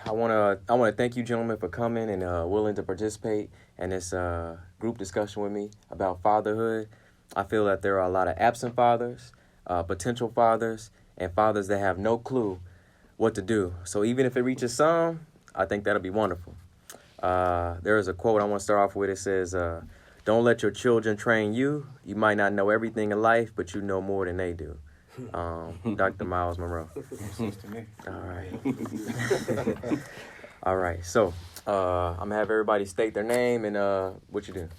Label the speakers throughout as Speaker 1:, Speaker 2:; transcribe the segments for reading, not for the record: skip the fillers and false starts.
Speaker 1: I wanna thank you, gentlemen, for coming and willing to participate in this group discussion with me about fatherhood. I feel that there are a lot of absent fathers, potential fathers, and fathers that have no clue what to do. So even if it reaches some, I think that'll be wonderful. There is a quote I want to start off with. It says, "Don't let your children train you. You might not know everything in life, but you know more than they do." Dr. Miles Monroe.
Speaker 2: Sense to me.
Speaker 1: All right. All right. So I'm gonna have everybody state their name and what you do.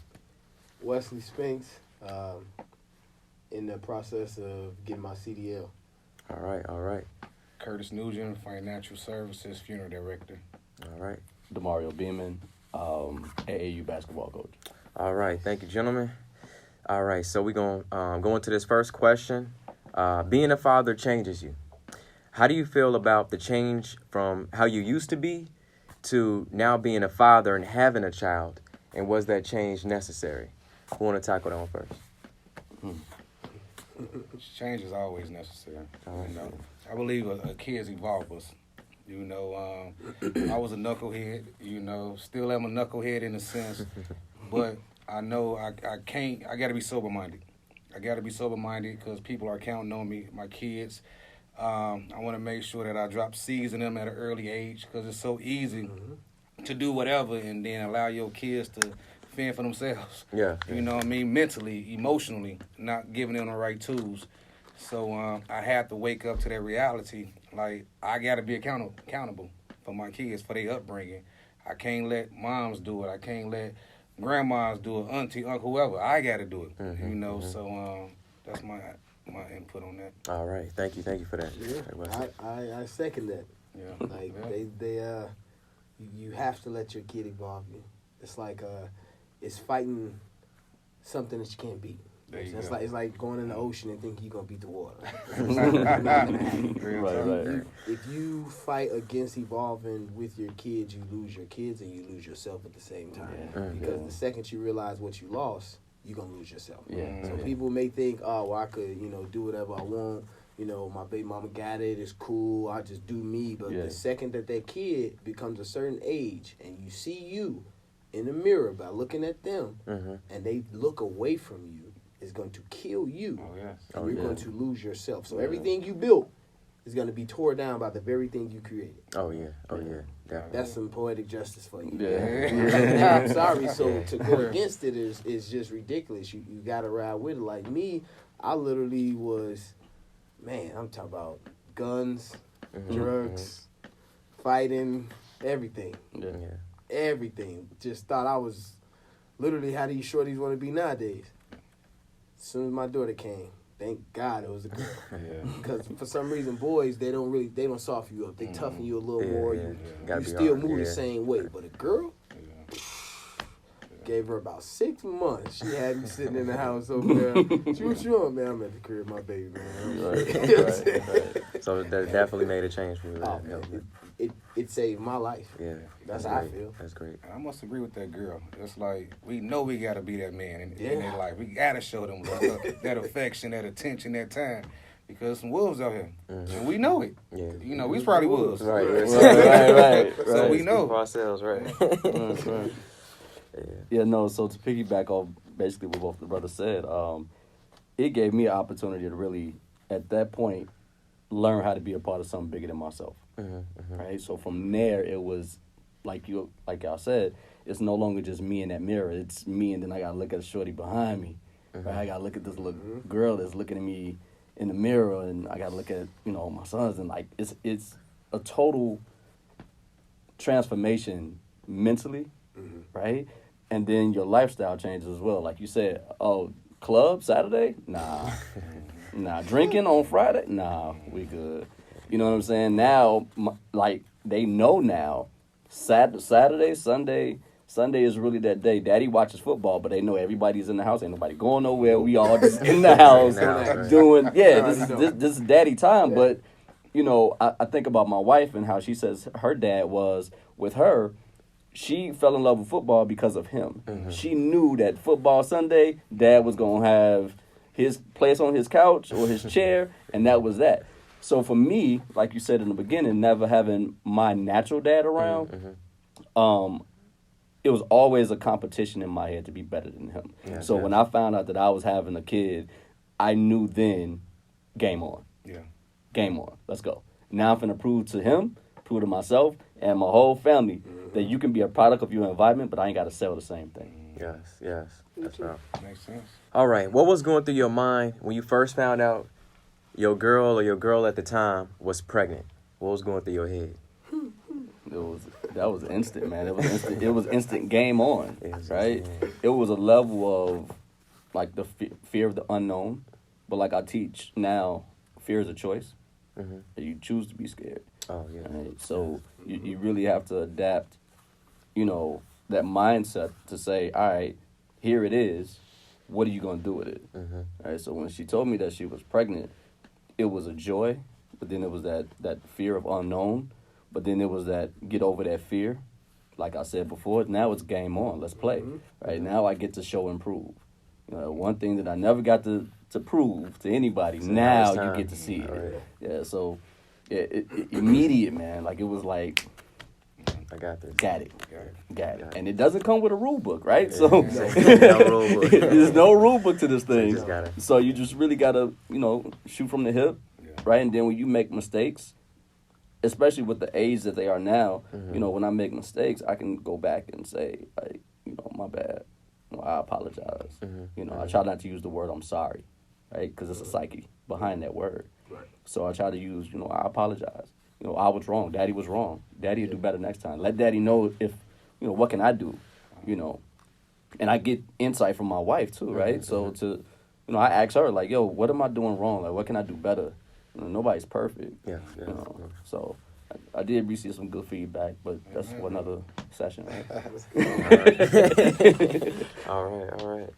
Speaker 3: Wesley Spinks, in the process of getting my CDL.
Speaker 1: All right. All right.
Speaker 2: Curtis Nugin, Financial Services Funeral Director.
Speaker 1: All right.
Speaker 4: DeMario Beamon, AAU basketball coach.
Speaker 1: All right. Thank you, gentlemen. All right. So we're going to go into this first question. Being a father changes you. How do you feel about the change from how you used to be to now being a father and having a child? And was that change necessary? Who want to tackle that one first?
Speaker 2: Change is always necessary.
Speaker 1: All right.
Speaker 2: You know, I believe a kids evolve us. You know, I was a knucklehead. You know, still am a knucklehead in a sense, but I know I can't. I got to be sober minded. I got to be sober minded because people are counting on me. My kids. I want to make sure that I drop seeds in them at an early age because it's so easy to do whatever and then allow your kids to fend for themselves.
Speaker 1: Yeah.
Speaker 2: You know what I mean? Mentally, emotionally, not giving them the right tools. So I had to wake up to that reality. Like, I got to be accountable for my kids, for their upbringing. I can't let moms do it. I can't let grandmas do it, auntie, uncle, whoever. I got to do it, you know. So that's my input on that.
Speaker 1: All right. Thank you for that.
Speaker 3: Yeah, I second that.
Speaker 2: Yeah.
Speaker 3: Like, you have to let your kid evolve you. It's like, it's fighting something that you can't beat. It's like going in the ocean and thinking you're going to beat the water.
Speaker 4: Right.
Speaker 3: If you fight against evolving with your kids, you lose your kids and you lose yourself at the same time.
Speaker 4: Yeah.
Speaker 3: Because the second you realize what you lost, you're going to lose yourself.
Speaker 4: Yeah.
Speaker 3: So people may think, oh, well, I could, do whatever I want. My baby mama got it. It's cool. I just do me. But the second that kid becomes a certain age and you see you in the mirror by looking at them and they look away from you, is going to kill you.
Speaker 2: Oh, yes.
Speaker 3: And you're going to lose yourself. So everything you built is going to be torn down by the very thing you created.
Speaker 1: Oh, yeah. Definitely.
Speaker 3: That's some poetic justice for you.
Speaker 4: Yeah.
Speaker 3: I'm sorry. So to go against it is just ridiculous. You got to ride with it. Like me, I literally was, I'm talking about guns, drugs, fighting, everything.
Speaker 4: Yeah.
Speaker 3: Everything. Just thought I was literally how these shorties want to be nowadays. As soon as my daughter came, thank God it was a girl. Because for some reason, boys, they don't soften you up. They toughen you a little more. You still move the same way. But a girl, gave her about 6 months. She had me sitting in the house over there. What you on, man? I'm at the crib, my baby, man.
Speaker 1: Right. So that definitely made a change for you.
Speaker 3: Oh, man. It saved my life.
Speaker 1: Yeah.
Speaker 3: That's how I feel.
Speaker 1: That's great.
Speaker 2: I must agree with that girl. It's like, we know we got to be that man in their life. We got to show them that affection, that attention, that time. Because some wolves out here. And we know it.
Speaker 1: Yeah.
Speaker 2: We probably wolves.
Speaker 1: Right.
Speaker 2: So we know.
Speaker 1: For ourselves, right.
Speaker 4: So to piggyback off basically what both the brothers said, it gave me an opportunity to really, at that point, learn how to be a part of something bigger than myself. Right? So from there, it was, like y'all said, it's no longer just me in that mirror. It's me, and then I got to look at the shorty behind me. Right? I got to look at this little girl that's looking at me in the mirror, and I got to look at, my sons, and, like, it's a total transformation mentally, right? And then your lifestyle changes as well. Like you said, club Saturday? Nah. Drinking on Friday? Nah, we good. You know what I'm saying? Now, like, they know now, Saturday, Sunday is really that day. Daddy watches football, but they know everybody's in the house. Ain't nobody going nowhere. We all just in the house doing, this is daddy time. But, I think about my wife and how she says her dad was with her. She fell in love with football because of him. She knew that football Sunday, Dad was going to have his place on his couch or his chair, and that was that. So for me, like you said in the beginning, never having my natural dad around, it was always a competition in my head to be better than him.
Speaker 1: Yeah,
Speaker 4: so when I found out that I was having a kid, I knew then, game on.
Speaker 2: Yeah.
Speaker 4: Game on. Let's go. Now I'm finna prove to him, prove to myself, and my whole family that you can be a product of your environment, but I ain't got to sell the same thing.
Speaker 1: Yes. That's right.
Speaker 2: Makes sense.
Speaker 1: All right. What was going through your mind when you first found out your girl at the time was pregnant? What was going through your head?
Speaker 4: That was instant, man. It was instant game on, right?
Speaker 1: Yeah.
Speaker 4: It was a level of like the fear of the unknown, but like I teach now, fear is a choice. You choose to be scared.
Speaker 1: Oh yeah.
Speaker 4: Right? So you really have to adapt, that mindset to say, all right, here it is. What are you gonna do with it? Right. So when she told me that she was pregnant, it was a joy, but then it was that fear of unknown. But then it was that get over that fear. Like I said before, now it's game on. Let's play. Right now I get to show and prove. One thing that I never got to prove to anybody, so now you get to see it. Right. Yeah, so immediate, man. Like it was like,
Speaker 1: I got this.
Speaker 4: Got it. And it doesn't come with a rule book, right?
Speaker 1: Yeah.
Speaker 4: So
Speaker 1: No rule book.
Speaker 4: There's no rule book to this thing.
Speaker 1: So
Speaker 4: you just really gotta, shoot from the hip, right? And then when you make mistakes, especially with the age that they are now, when I make mistakes, I can go back and say, like, my bad. I apologize. I try not to use the word I'm sorry, right? Because it's a psyche behind that word.
Speaker 3: Right.
Speaker 4: So I try to use, I apologize. I was wrong. Daddy was wrong. Daddy will do better next time. Let Daddy know if, what can I do, And I get insight from my wife too, right? So I ask her, like, yo, what am I doing wrong? Like, what can I do better? Nobody's perfect.
Speaker 1: Yeah.
Speaker 4: So I did receive some good feedback, but that's for another session, right?
Speaker 1: All right.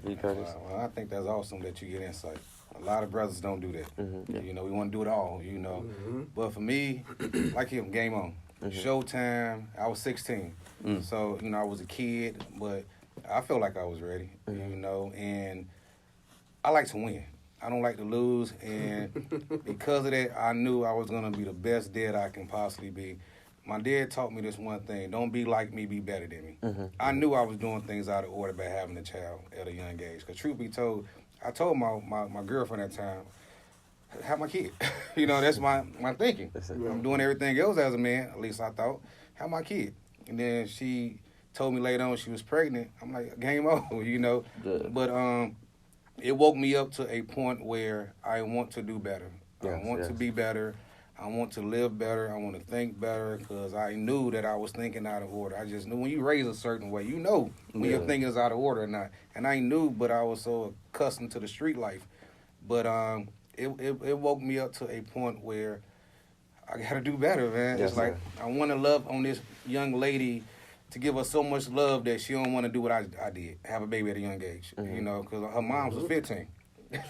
Speaker 2: Well, I think that's awesome that you get insight. A lot of brothers don't do that. We want to do it all, But for me, like him, game on. Showtime, I was 16. So, I was a kid, but I felt like I was ready, and I like to win. I don't like to lose, and because of that, I knew I was going to be the best dad I can possibly be. My dad taught me this one thing: don't be like me, be better than me. I knew I was doing things out of order by having a child at a young age. Because truth be told, I told my girlfriend at the time, have my kid. That's my thinking. I'm doing everything else as a man, at least I thought. Have my kid. And then she told me later on she was pregnant. I'm like, game over, But it woke me up to a point where I want to do better. I want to be better. I want to live better. I want to think better because I knew that I was thinking out of order. I just knew when you raise a certain way, when your thinking is out of order or not. And I knew, but I was so accustomed to the street life. But it woke me up to a point where I got to do better, man.
Speaker 1: Yes,
Speaker 2: it's like I want to love on this young lady to give her so much love that she don't want to do what I did, have a baby at a young age, because her mom was 15.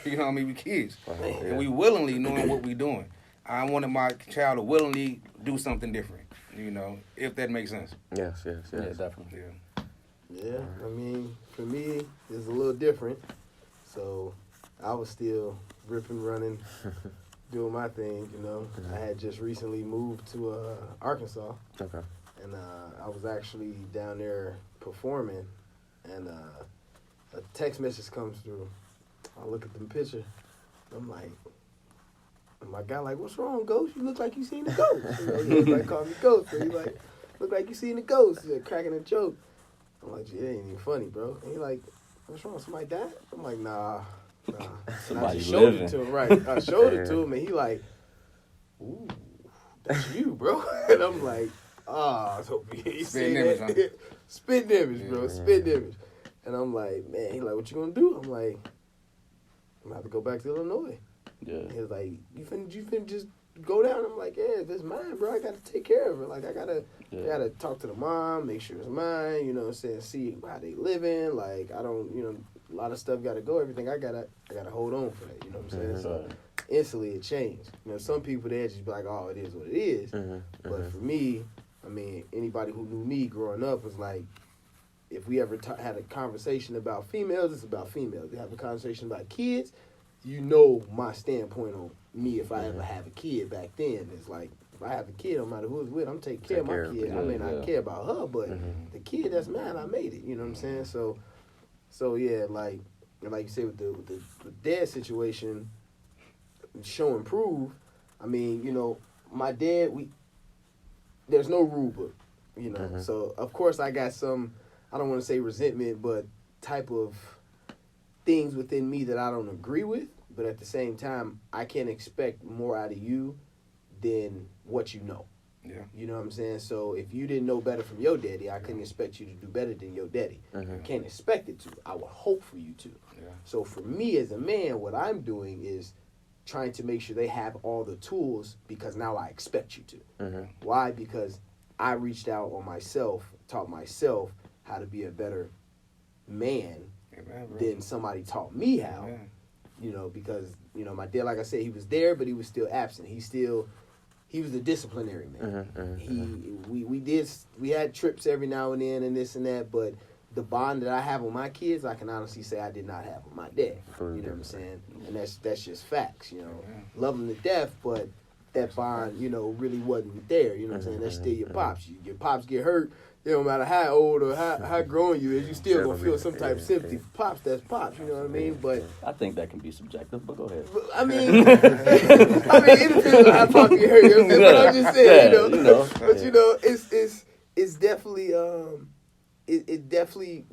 Speaker 2: We kids. And we willingly knowing what we doing. I wanted my child to willingly do something different, if that makes sense.
Speaker 1: Yes.
Speaker 4: Yeah, definitely.
Speaker 3: Yeah, for me, it's a little different. So I was still ripping, running, doing my thing, I had just recently moved to Arkansas.
Speaker 1: Okay.
Speaker 3: And I was actually down there performing, and a text message comes through. I look at the picture. I'm like, my guy like, what's wrong, Ghost? You look like you seen the ghost. He was like, call me Ghost. So he like, look like you seen the ghost. He's cracking a joke. I'm like, yeah, it ain't even funny, bro. And he like, what's wrong? Somebody died? I'm like, nah. And I just showed it to him, right? I showed it to him, and he like, ooh, that's you, bro. And I'm like, so he
Speaker 2: Spit image, huh?
Speaker 3: Spit image, bro. Spit image. And I'm like, man, he like, what you gonna do? I'm like, I'm gonna have to go back to Illinois.
Speaker 4: Yeah.
Speaker 3: He was like, you finna just go down? I'm like, yeah, if it's mine, bro, I gotta take care of it. Like, I gotta talk to the mom, make sure it's mine, you know what I'm saying, see how they living. Like, I don't, a lot of stuff gotta go. Everything I gotta hold on for that, you know what I'm saying? So instantly it changed. Some people, they just be like, oh, it is what it is. But for me, anybody who knew me growing up was like, if we ever had a conversation about females, it's about females. We have a conversation about kids, my standpoint me if I ever have a kid back then. It's like, if I have a kid, no matter who it's with, I'm taking care of my kid. I may not care about her, but the kid that's mine, I made it. You know what I'm saying? So yeah, like you said with the dad situation, show and prove. I mean, you know, my dad, there's no rule book, you know. So of course I got some, I don't want to say resentment, but type of things within me that I don't agree with. But at the same time, I can't expect more out of you than what you know.
Speaker 2: Yeah.
Speaker 3: You know what I'm saying? So if you didn't know better from your daddy, I couldn't expect you to do better than your daddy. I can't expect it to. I would hope for you to.
Speaker 2: Yeah.
Speaker 3: So for me as a man, what I'm doing is trying to make sure they have all the tools, because now I expect you to. Why? Because I reached out on myself, taught myself how to be a better man than somebody taught me how. You know, because, you know, my dad, like I said, he was there, but he was still absent. He was the disciplinary man. We had trips every now and then and this and that, but the bond that I have with my kids, I can honestly say I did not have with my dad. You know what I'm saying? And that's just facts, you know. Love them to death, but that bond, you know, really wasn't there. You know what I'm saying? That's still your pops. Your pops get hurt. It don't matter how old or how grown you is, you still gonna feel some type of sympathy. Pops, that's pops. You know what I mean? But
Speaker 4: I think that can be subjective, but go ahead.
Speaker 3: I mean, it depends on how pops get hurt. You know what I'm saying? But I'm just saying, you know. But you know, it's definitely it definitely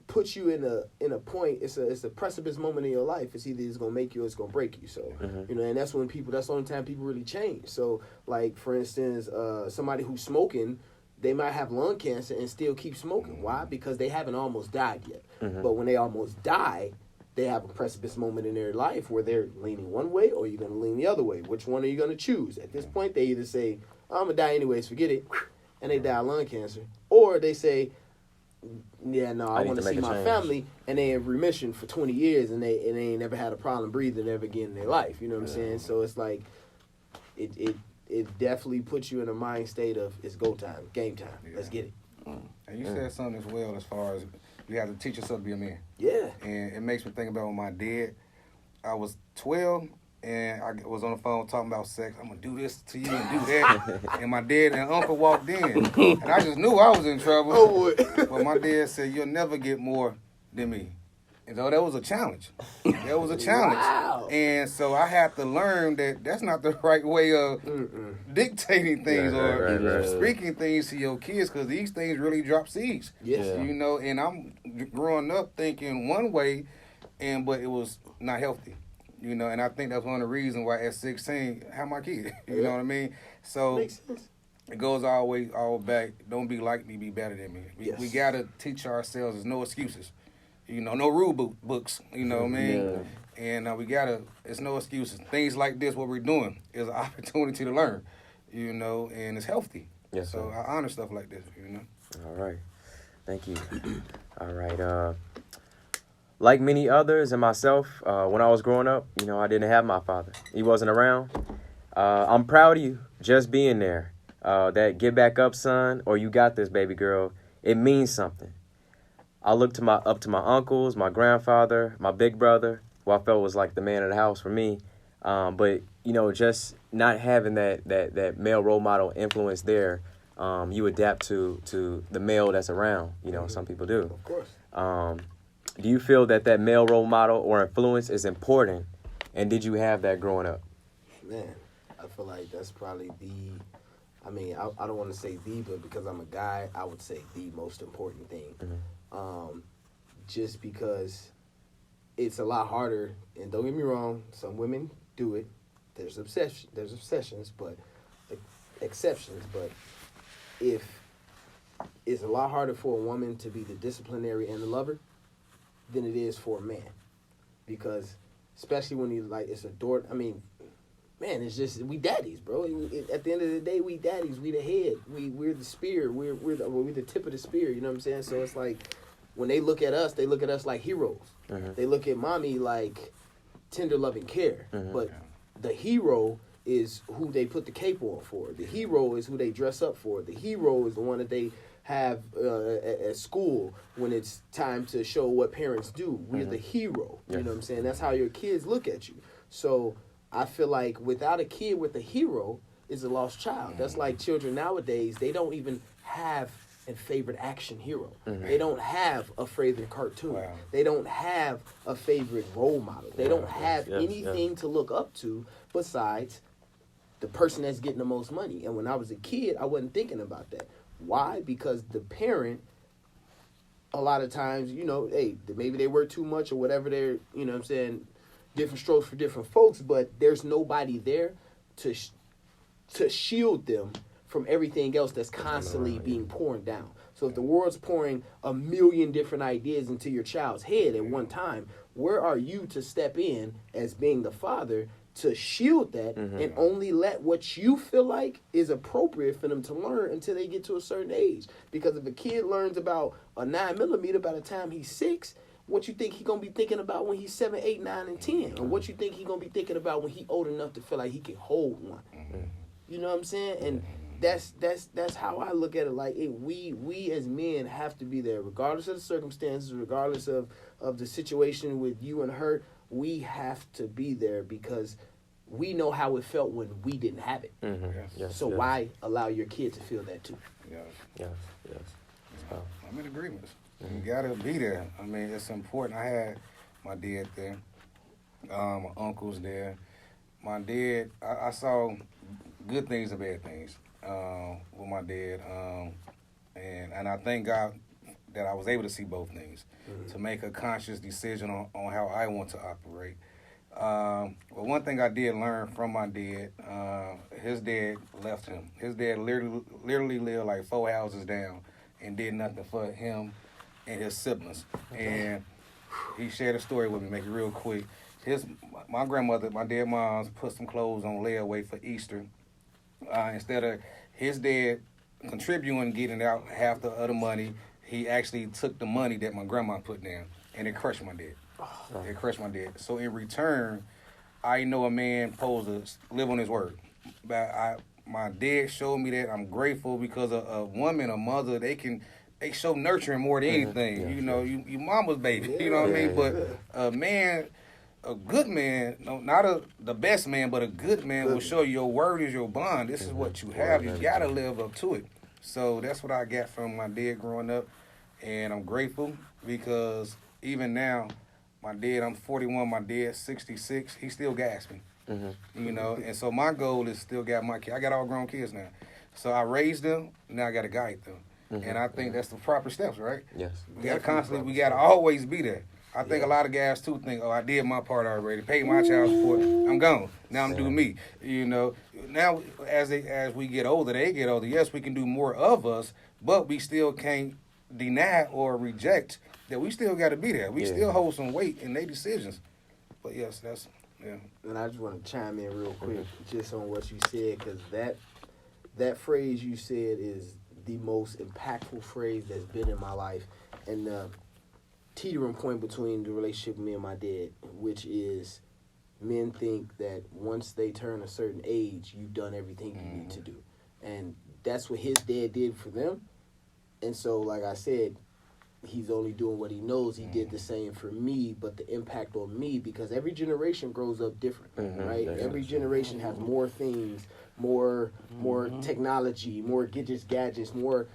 Speaker 3: puts you in a point. It's a precipice moment in your life. It's either it's gonna make you or it's gonna break you. So you know, and that's when that's the only time people really change. So like for instance, somebody who's smoking, they might have lung cancer and still keep smoking. Why? Because they haven't almost died yet. But when they almost die, they have a precipice moment in their life where they're leaning one way or you're going to lean the other way. Which one are you going to choose? At this point, they either say, I'm going to die anyways, forget it, and they die of lung cancer. Or they say, yeah, no, I want to see my family, and they in remission for 20 years, and they ain't never had a problem breathing ever again in their life. You know what I'm saying? So it's like, it definitely puts you in a mind state of it's go time, game time. Yeah. Let's get it.
Speaker 2: And you said something as well as far as you have to teach yourself to be a man.
Speaker 3: Yeah.
Speaker 2: And it makes me think about when my dad, I was 12 and I was on the phone talking about sex. I'm going to do this to you and do that. And my dad and uncle walked in. And I just knew I was in trouble.
Speaker 3: Oh, boy.
Speaker 2: But my dad said, you'll never get more than me. And so that was a challenge. That was a challenge.
Speaker 3: Wow.
Speaker 2: And so I had to learn that that's not the right way of dictating things or speaking things to your kids, because these things really drop seeds.
Speaker 3: Yes.
Speaker 4: Yeah.
Speaker 2: You know, and I'm growing up thinking one way, but it was not healthy. You know, and I think that's one of the reasons why at 16, I have my kid. You know what I mean? So
Speaker 3: Makes sense.
Speaker 2: it goes all back. Don't be like me, be better than me.
Speaker 3: Yes.
Speaker 2: We got to teach ourselves there's no excuses. You know, no rule books, you know what I mean? Yeah. And it's no excuses. Things like this, what we're doing, is an opportunity to learn, you know, and it's healthy.
Speaker 1: Yes,
Speaker 2: so
Speaker 1: sir.
Speaker 2: I honor stuff like this, you know.
Speaker 1: All right. Thank you. All right. Like many others and myself, when I was growing up, you know, I didn't have my father. He wasn't around. I'm proud of you just being there. That get back up, son, or you got this, baby girl. It means something. I looked up to my uncles, my grandfather, my big brother, who I felt was like the man of the house for me. But, you know, just not having that male role model influence there, you adapt to the male that's around. You know, some people do.
Speaker 3: Of course.
Speaker 1: Do you feel that male role model or influence is important? And did you have that growing up?
Speaker 3: Man, I feel like that's probably I don't want to say but because I'm a guy, I would say the most important thing. Just because it's a lot harder, and don't get me wrong, some women do it. There's exceptions, but if it's a lot harder for a woman to be the disciplinary and the lover than it is for a man, because especially when it's a door. I mean, man, it's just we daddies, bro. At the end of the day, we daddies. We the head. We're the spear. We're the tip of the spear. You know what I'm saying? So it's like when they look at us like heroes. They look at mommy like tender loving care. But the hero is who they put the cape on for. The hero is who they dress up for. The hero is the one that they have at school when it's time to show what parents do. We're the hero. You know what I'm saying? That's how your kids look at you. So I feel like without a kid with a hero is a lost child. That's like children nowadays, they don't even have a favorite action hero. They don't have a favorite cartoon.
Speaker 2: Wow.
Speaker 3: They don't have a favorite role model. They don't have anything to look up to besides the person that's getting the most money. And when I was a kid, I wasn't thinking about that. Why? Because the parent, a lot of times, you know, hey, maybe they work too much or whatever, they're, you know what I'm saying, different strokes for different folks, but there's nobody there to shield them from everything else that's constantly being poured down. So if the world's pouring a million different ideas into your child's head at one time, where are you to step in as being the father to shield that and only let what you feel like is appropriate for them to learn until they get to a certain age? Because if a kid learns about a 9mm by the time he's 6, what you think he gonna be thinking about when he's 7, 8, 9, and 10? Or what you think he gonna be thinking about when he old enough to feel like he can hold one? You know what I'm saying? And that's how I look at it. Like we as men have to be there, regardless of the circumstances, regardless of the situation with you and her. We have to be there because we know how it felt when we didn't have it. So why allow your kid to feel that too?
Speaker 1: Yes.
Speaker 2: I'm in agreement. You gotta be there. I mean, it's important. I had my dad there, my uncles there. My dad, I saw good things and bad things with my dad, and I thank God that I was able to see both things to make a conscious decision on how I want to operate. But one thing I did learn from my dad, his dad left him. His dad literally lived like 4 houses down and did nothing for him and his siblings. And he shared a story with me, make it real quick. My grandmother, my dad's mom, put some clothes on layaway for Easter. Instead of his dad contributing, getting out half the other money, he actually took the money that my grandma put down, and it crushed my dad. It crushed my dad. So in return, I know a man supposed to live on his word. But my dad showed me that. I'm grateful because a woman, a mother, they show nurturing more than anything. You know, you mama's baby. You know what I mean? But a man, a good man, no, not the best man, but a good man will show you your word is your bond. This is what you have. You gotta live up to it. So that's what I got from my dad growing up, and I'm grateful because even now, my dad, I'm 41, my dad's 66, he still gas me. You know, and so my goal is still got my kids. I got all grown kids now. So I raised them, now I got to guide them. And I think that's the proper steps, right?
Speaker 1: Yes.
Speaker 2: We got to constantly, we got to always be there. I think a lot of guys too think, oh, I did my part already, paid my child support, I'm gone. Now I'm doing me. You know, now as we get older, they get older. Yes, we can do more of us, but we still can't deny or reject that we still got to be there. We still hold some weight in their decisions. But yes, that's
Speaker 3: And I just want to chime in real quick just on what you said, because that phrase you said is the most impactful phrase that's been in my life, and the teetering point between the relationship with me and my dad, which is men think that once they turn a certain age, you've done everything you need to do. And that's what his dad did for them. And so, like I said, he's only doing what he knows. He did the same for me, but the impact on me, because every generation grows up different, right? Every generation has more things, more technology, more gadgets, more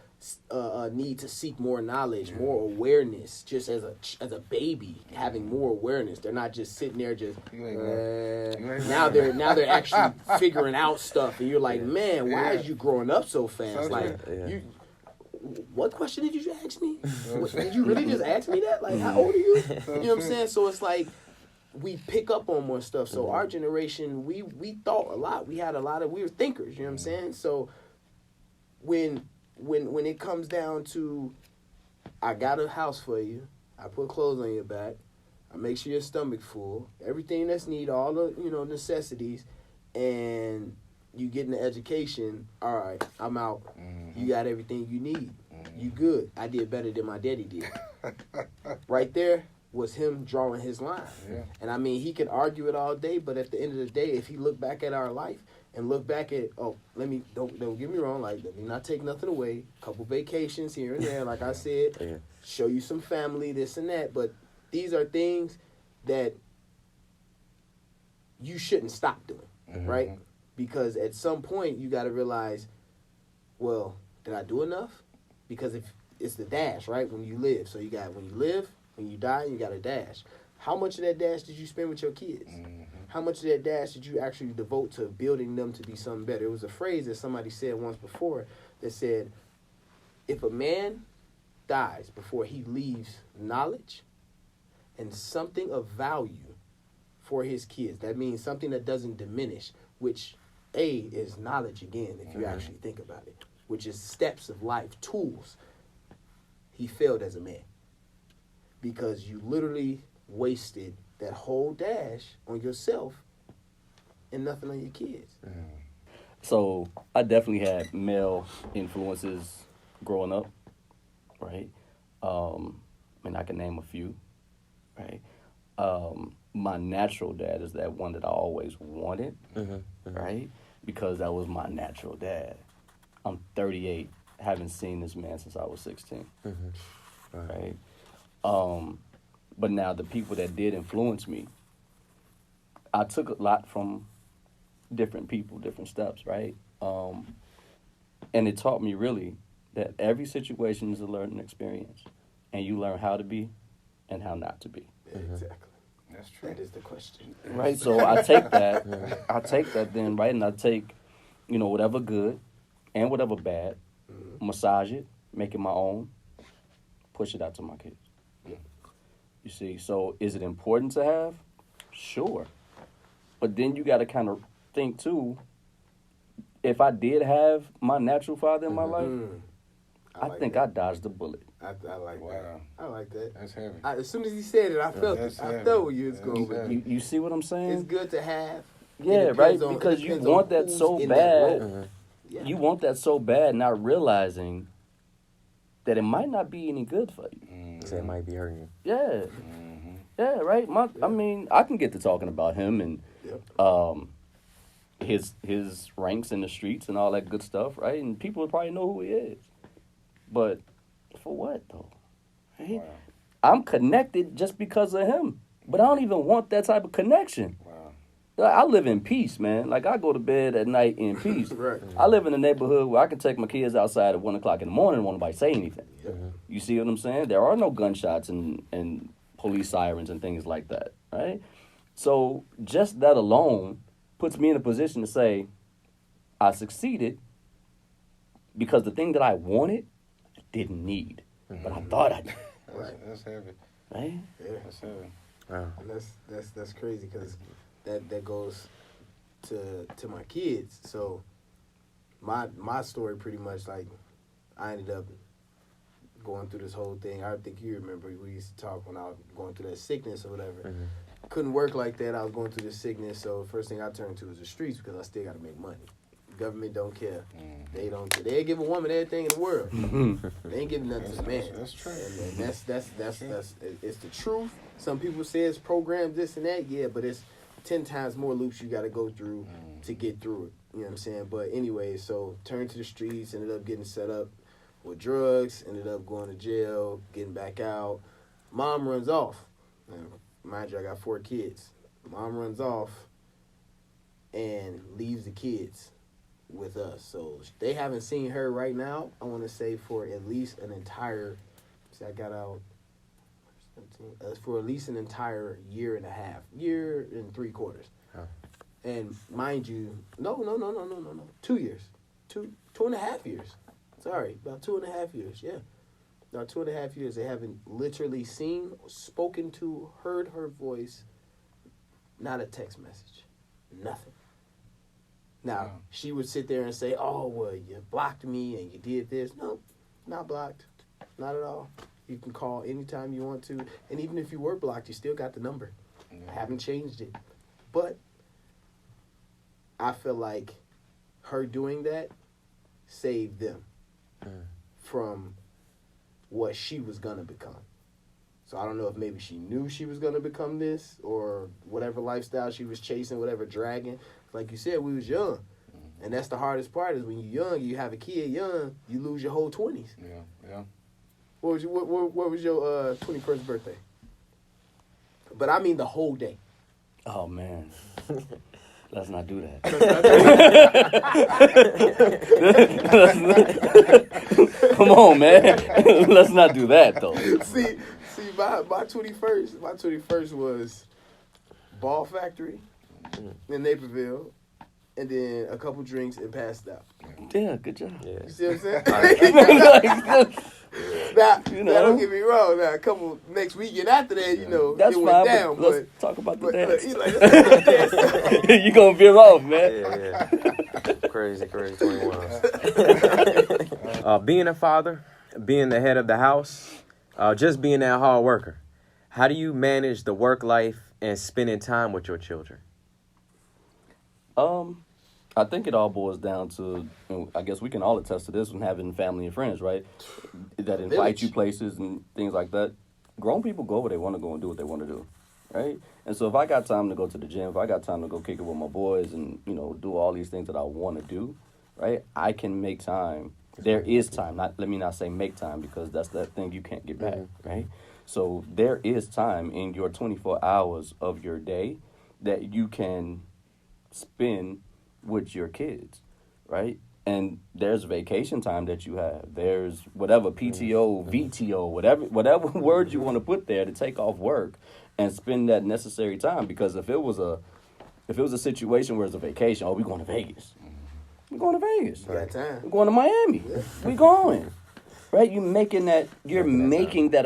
Speaker 3: need to seek more knowledge, more awareness. Just as a baby, having more awareness. They're not just sitting there just. Now they're actually figuring out stuff, and you're like, man, why is you growing up so fast? You. What question did you ask me? Did you really just ask me that? Like, how old are you? You know what I'm saying? So it's like we pick up on more stuff. So our generation, we thought a lot. We were thinkers. You know what I'm saying? So when it comes down to, I got a house for you, I put clothes on your back, I make sure your stomach full, everything that's needed, all the necessities, and you get an education, all right, I'm out. You got everything you need. You good. I did better than my daddy did. Right there was him drawing his line. Yeah. And I mean, he could argue it all day, but at the end of the day, if he looked back at our life and look back at, don't get me wrong, like, let me not take nothing away. Couple vacations here and there, like I said, show you some family, this and that. But these are things that you shouldn't stop doing, right? Because at some point you got to realize, well, did I do enough? Because if it's the dash, right? When you live, so you got when you live, when you die, you got a dash. How much of that dash did you spend with your kids? How much of that dash did you actually devote to building them to be something better? It was a phrase that somebody said once before that said, if a man dies before he leaves knowledge and something of value for his kids, that means something that doesn't diminish, which A is knowledge again, if you actually think about it, which is steps of life, tools. He failed as a man because you literally wasted that whole dash on yourself and nothing on your kids.
Speaker 4: So I definitely had male influences growing up, right? And I can name a few, right? My natural dad is that one that I always wanted, right? Because that was my natural dad. I'm 38, haven't seen this man since I was 16, right? But now the people that did influence me, I took a lot from different people, different steps, right? And it taught me really that every situation is a learning experience, and you learn how to be and how not to be.
Speaker 3: Exactly.
Speaker 2: That's true.
Speaker 3: That is the question.
Speaker 4: Right, so I take that, then, right, and I take, whatever good and whatever bad, massage it, make it my own, push it out to my kids. You see, so is it important to have? Sure. But then you got to kind of think, too, if I did have my natural father in my life, I think I dodged the bullet.
Speaker 3: I like that. I like that.
Speaker 2: That's heavy.
Speaker 3: As soon as he said it, I felt it. I felt where you was going with it.
Speaker 4: You see what I'm saying?
Speaker 3: It's good to have.
Speaker 4: Yeah, right, because you want that so bad. You want that so bad, not realizing that it might not be any good for you.
Speaker 1: So it might be hurting you.
Speaker 4: Yeah. Yeah, right. I mean, I can get to talking about him and his ranks in the streets and all that good stuff, right? And people would probably know who he is. But for what, though? Right?
Speaker 2: Wow.
Speaker 4: I'm connected just because of him. But I don't even want that type of connection.
Speaker 2: Wow.
Speaker 4: I live in peace, man. Like, I go to bed at night in peace.
Speaker 3: Right.
Speaker 4: I live in a neighborhood where I can take my kids outside at 1 o'clock in the morning and won't nobody say anything. You see what I'm saying? There are no gunshots and police sirens and things like that, right? So just that alone puts me in a position to say I succeeded because the thing that I wanted, I didn't need. But I thought I did.
Speaker 2: That's heavy.
Speaker 4: Right?
Speaker 3: Yeah.
Speaker 2: That's heavy.
Speaker 1: Wow.
Speaker 3: And that's crazy because that goes to my kids. So my story pretty much, like, I ended up going through this whole thing. I think you remember we used to talk when I was going through that sickness or whatever. Couldn't work like that. I was going through this sickness, so the first thing I turned to was the streets because I still got to make money. Government don't care. They don't care. They give a woman everything in the world. They ain't giving nothing to the man.
Speaker 2: That's true.
Speaker 3: And that's it's the truth. Some people say it's programmed this and that, yeah, but it's 10 times more loops you got to go through to get through it. You know what I'm saying? But anyway, so turned to the streets, ended up getting set up with drugs, ended up going to jail, getting back out. Mom runs off. And mind you, I got 4 kids. Mom runs off and leaves the kids with us. So they haven't seen her right now, I want to say, for at least an entire, I got out for at least an entire year and a half, year and 3/4. And mind you, no, 2 years, two and a half years. Sorry, about 2.5 years. Yeah, about 2.5 years. They haven't literally seen, spoken to, heard her voice. Not a text message, nothing. Now, she would sit there and say, oh, well, you blocked me and you did this. No, not blocked. Not at all. You can call anytime you want to. And even if you were blocked, you still got the number. I haven't changed it. But I feel like her doing that saved them from what she was going to become. So I don't know if maybe she knew she was going to become this or whatever lifestyle she was chasing, whatever dragon. Like you said, we was young. And that's the hardest part is when you're young, you have a kid young, you lose your whole 20s.
Speaker 2: Yeah.
Speaker 3: What was your 21st birthday? But I mean the whole day.
Speaker 4: Oh man. Let's not do that. Come on, man. Let's not do that though.
Speaker 3: See, my 21st was Ball Factory in Naperville, and then a couple drinks and passed out.
Speaker 4: Yeah, good job.
Speaker 1: Yeah.
Speaker 3: You see what I'm saying? Now, don't get me wrong. Now, a couple next weekend after that,
Speaker 4: that's
Speaker 3: it
Speaker 4: fine.
Speaker 3: went down.
Speaker 4: Let's talk about the dance.
Speaker 3: Like,
Speaker 4: You gonna veer off, man.
Speaker 1: Yeah. Crazy 21. Being a father, being the head of the house, just being that hard worker. How do you manage the work life and spending time with your children?
Speaker 4: I think it all boils down to, I guess we can all attest to this when having family and friends, right? That invite you places and things like that. Grown people go where they want to go and do what they want to do, right? And so if I got time to go to the gym, if I got time to go kick it with my boys and, do all these things that I want to do, right? I can make time. There is time. Let me not say make time, because that's that thing you can't get back, right? So there is time in your 24 hours of your day that you can spend with your kids, right? And there's vacation time that you have. There's whatever PTO, VTO, whatever word you want to put there to take off work and spend that necessary time. Because if it was a situation where it's a vacation, we're going to Vegas. We're going to Vegas.
Speaker 3: got time.
Speaker 4: We're going to Miami. We're going. Right? You're making that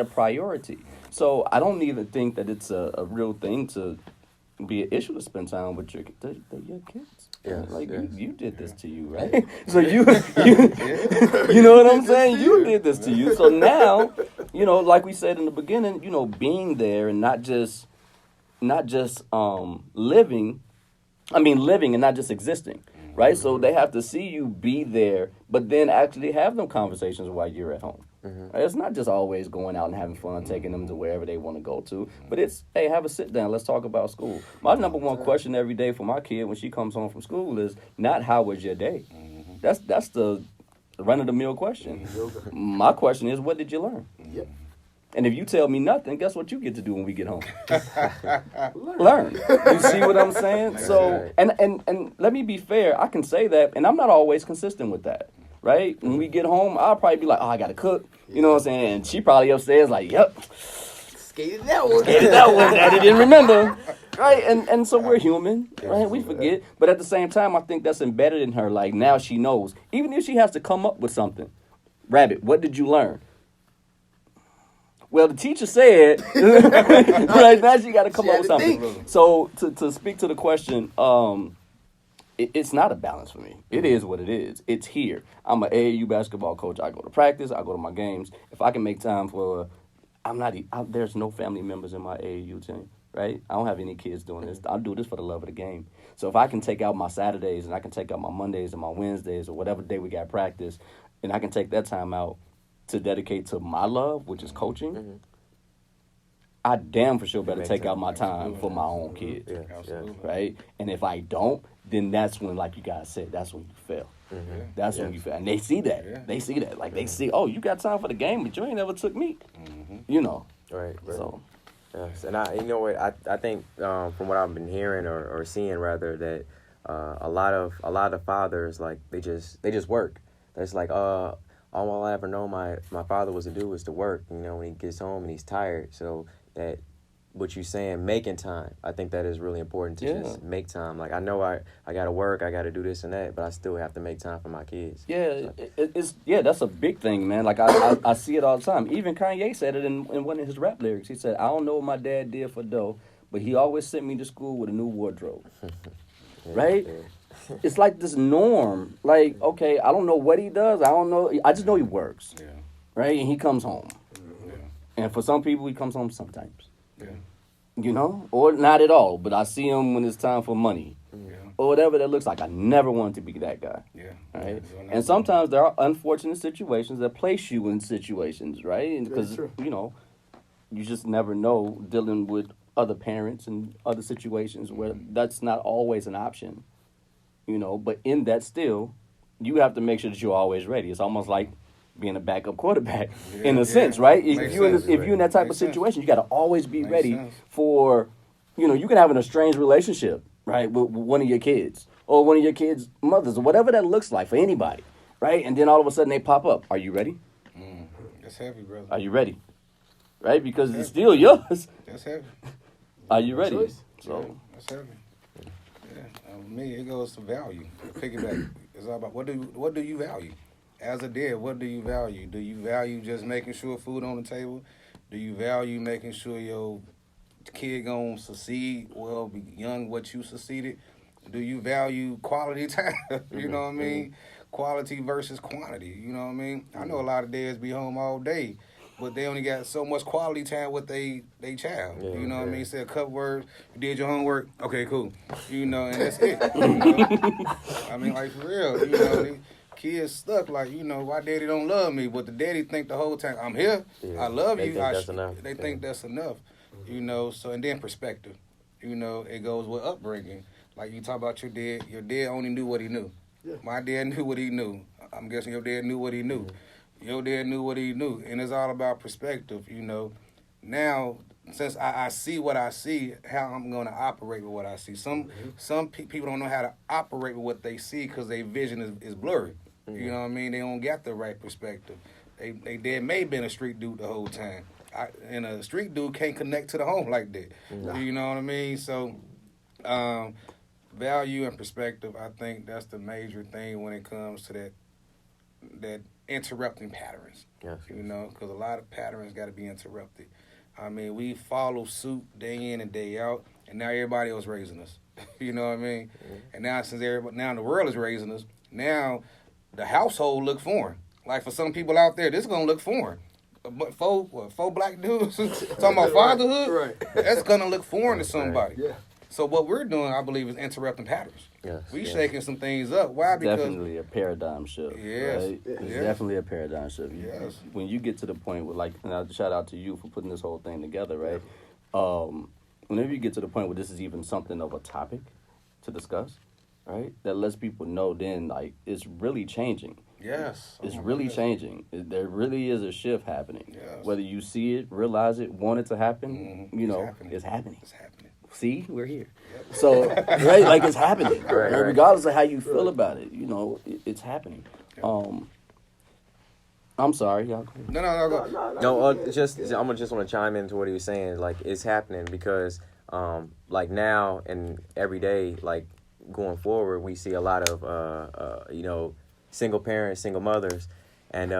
Speaker 4: a priority. So I don't even think that it's a real thing to be an issue to spend time with your kids.
Speaker 1: Yes,
Speaker 4: Like
Speaker 1: yes.
Speaker 4: you did this to you, right? So you know what I'm saying? You did this to you. So now, like we said in the beginning, being there and not just living and not just existing, right? So they have to see you be there, but then actually have them conversations while you're at home. Right? It's not just always going out and having fun, taking them to wherever they want to go to, but it's, hey, have a sit down. Let's talk about school. My number one question every day for my kid when she comes home from school is not how was your day. That's the run-of-the-mill question. My question is, what did you learn?
Speaker 3: Yep.
Speaker 4: And if you tell me nothing, guess what you get to do when we get home? Learn. You see what I'm saying? So, and let me be fair. I can say that, and I'm not always consistent with that. Right? When we get home, I'll probably be like, I got to cook. You know what I'm saying? And she probably upstairs like, yep.
Speaker 3: Skated that one.
Speaker 4: Daddy didn't remember. Right? And so we're human. Right? We forget. But at the same time, I think that's embedded in her. Like, now she knows. Even if she has to come up with something. Rabbit, what did you learn? Well, the teacher said, right, now she got to come up with something. So to speak to the question, it's not a balance for me. It is what it is. It's here. I'm an AAU basketball coach. I go to practice. I go to my games. If I can make time for, there's no family members in my AAU team, right? I don't have any kids doing this. I do this for the love of the game. So if I can take out my Saturdays and I can take out my Mondays and my Wednesdays or whatever day we got practice, and I can take that time out to dedicate to my love, which is coaching, I damn for sure better take out my time for my own kids, right? And if I don't, then that's when, like you guys said, that's when you fail. That's when you fail. And they see that. Yeah. They see that. Like, they see, oh, you got time for the game, but you ain't never took me.
Speaker 1: Right.
Speaker 4: So.
Speaker 1: Yes. And I think from what I've been hearing or seeing rather, that a lot of fathers, like, they just work. It's like, all I'll ever know my father was to do was to work, when he gets home and he's tired. So that what you're saying, making time, I think that is really important to just make time. Like, I know I got to work, I got to do this and that, but I still have to make time for my kids.
Speaker 4: Yeah, it's that's a big thing, man. Like, I see it all the time. Even Kanye said it in one of his rap lyrics. He said, I don't know what my dad did for dough, but he always sent me to school with a new wardrobe. Right? Yeah. It's like this norm. Like, okay, I don't know what he does. I don't know. I just know he works. Yeah. Right? And he comes home. Yeah. And for some people, he comes home sometimes. Yeah. Or not at all. But I see him when it's time for money. Yeah. Or whatever that looks like. I never wanted to be that guy. Yeah. Right? Yeah, and sometimes there are unfortunate situations that place you in situations, right? Because, you just never know dealing with other parents and other situations where that's not always an option. But in that still, you have to make sure that you're always ready. It's almost like being a backup quarterback in a sense, right? If you're in that type of situation, you got to always be ready for you know, you can have an estranged relationship, right, with one of your kids or one of your kids' mothers or whatever that looks like for anybody, right? And then all of a sudden they pop up. Are you ready?
Speaker 2: That's heavy, brother.
Speaker 4: Are you ready? Right? Because it's still yours.
Speaker 2: That's heavy.
Speaker 4: Are you ready?
Speaker 3: Choice.
Speaker 4: So
Speaker 2: Yeah, that's heavy. Yeah, me, it goes to value. Piggyback. It's all about what do you value? As a dad, what do you value? Do you value just making sure food on the table? Do you value making sure your kid gonna succeed well beyond what you succeeded? Do you value quality time? You know what I mean? Quality versus quantity. You know what I mean? I know a lot of dads be home all day, but they only got so much quality time with they child.
Speaker 1: Yeah,
Speaker 2: You know what I
Speaker 1: yeah.
Speaker 2: mean? Say a couple words, you did your homework, okay, cool. You know, and that's it. You know? I mean, like for real, you know, the kids stuck like, you know, why daddy don't love me, but the daddy think the whole time, I'm here,
Speaker 1: Yeah,
Speaker 2: I love
Speaker 1: they
Speaker 2: you.
Speaker 1: think that's enough.
Speaker 2: They think that's enough. You know, so and then perspective. You know, it goes with upbringing. Like you talk about your dad only knew what he knew.
Speaker 3: Yeah.
Speaker 2: My dad knew what he knew. I'm guessing your dad knew what he knew. Your dad knew what he knew. And it's all about perspective, you know. Now, since I see what I see, how I'm going to operate with what I see. Some people don't know how to operate with what they see because their vision is blurry. You know what I mean? They don't got the right perspective. They dad may have been a street dude the whole time. And a street dude can't connect to the home like that. You know what I mean? So, value and perspective, I think that's the major thing when it comes to that interrupting patterns.
Speaker 1: Yes.
Speaker 2: You know, because a lot of patterns got to be interrupted. I mean, we follow suit day in and day out, and now everybody else raising us. You know what I mean? And now now the world is raising us, now the household look foreign. Like for some people out there, this is gonna look foreign. But four black dudes talking about fatherhood,
Speaker 3: Right.
Speaker 2: that's gonna look foreign to somebody.
Speaker 3: Yeah.
Speaker 2: So what we're doing, I believe, is interrupting patterns.
Speaker 1: Yes,
Speaker 2: We
Speaker 1: yes.
Speaker 2: shaking some things up. Why? Because
Speaker 4: definitely a paradigm shift.
Speaker 2: Yes.
Speaker 4: Right? It's
Speaker 2: Yes.
Speaker 4: definitely a paradigm shift.
Speaker 2: Yes.
Speaker 4: When you get to the point where, like, and I'll shout out to you for putting this whole thing together, right? Whenever you get to the point where this is even something of a topic to discuss, right? That lets people know then, like, it's really changing.
Speaker 2: yes,
Speaker 4: It's
Speaker 2: Oh my
Speaker 4: really
Speaker 2: goodness.
Speaker 4: changing. There really is a shift happening.
Speaker 2: Yes.
Speaker 4: Whether you see it, realize it, want it to happen, you
Speaker 2: It's
Speaker 4: know,
Speaker 2: happening.
Speaker 4: it's happening.
Speaker 2: It's happening.
Speaker 4: See, we're here. So, right, like it's happening.
Speaker 1: Right, right.
Speaker 4: Regardless of how you feel about it, you know, it's happening. I'm sorry, y'all.
Speaker 2: No, go.
Speaker 1: No, just I'm just want to chime into what he was saying. Like it's happening because, like now and every day, like going forward, we see a lot of you know, single parents, single mothers, and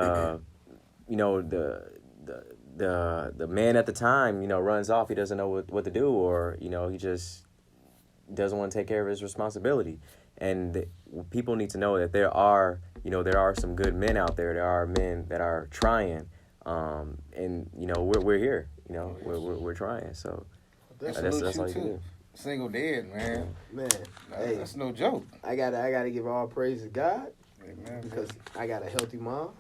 Speaker 1: you know the man at the time, you know, runs off. He doesn't know what to do, or you know, he just doesn't want to take care of his responsibility. And people need to know that there are some good men out there. There are men that are trying, and you know we're here. You know we're trying. So that's all you can do.
Speaker 2: Single dad, man.
Speaker 3: Man, hey,
Speaker 2: That's no joke.
Speaker 3: I gotta give all praise to God
Speaker 2: Amen.
Speaker 3: because I got a healthy mom,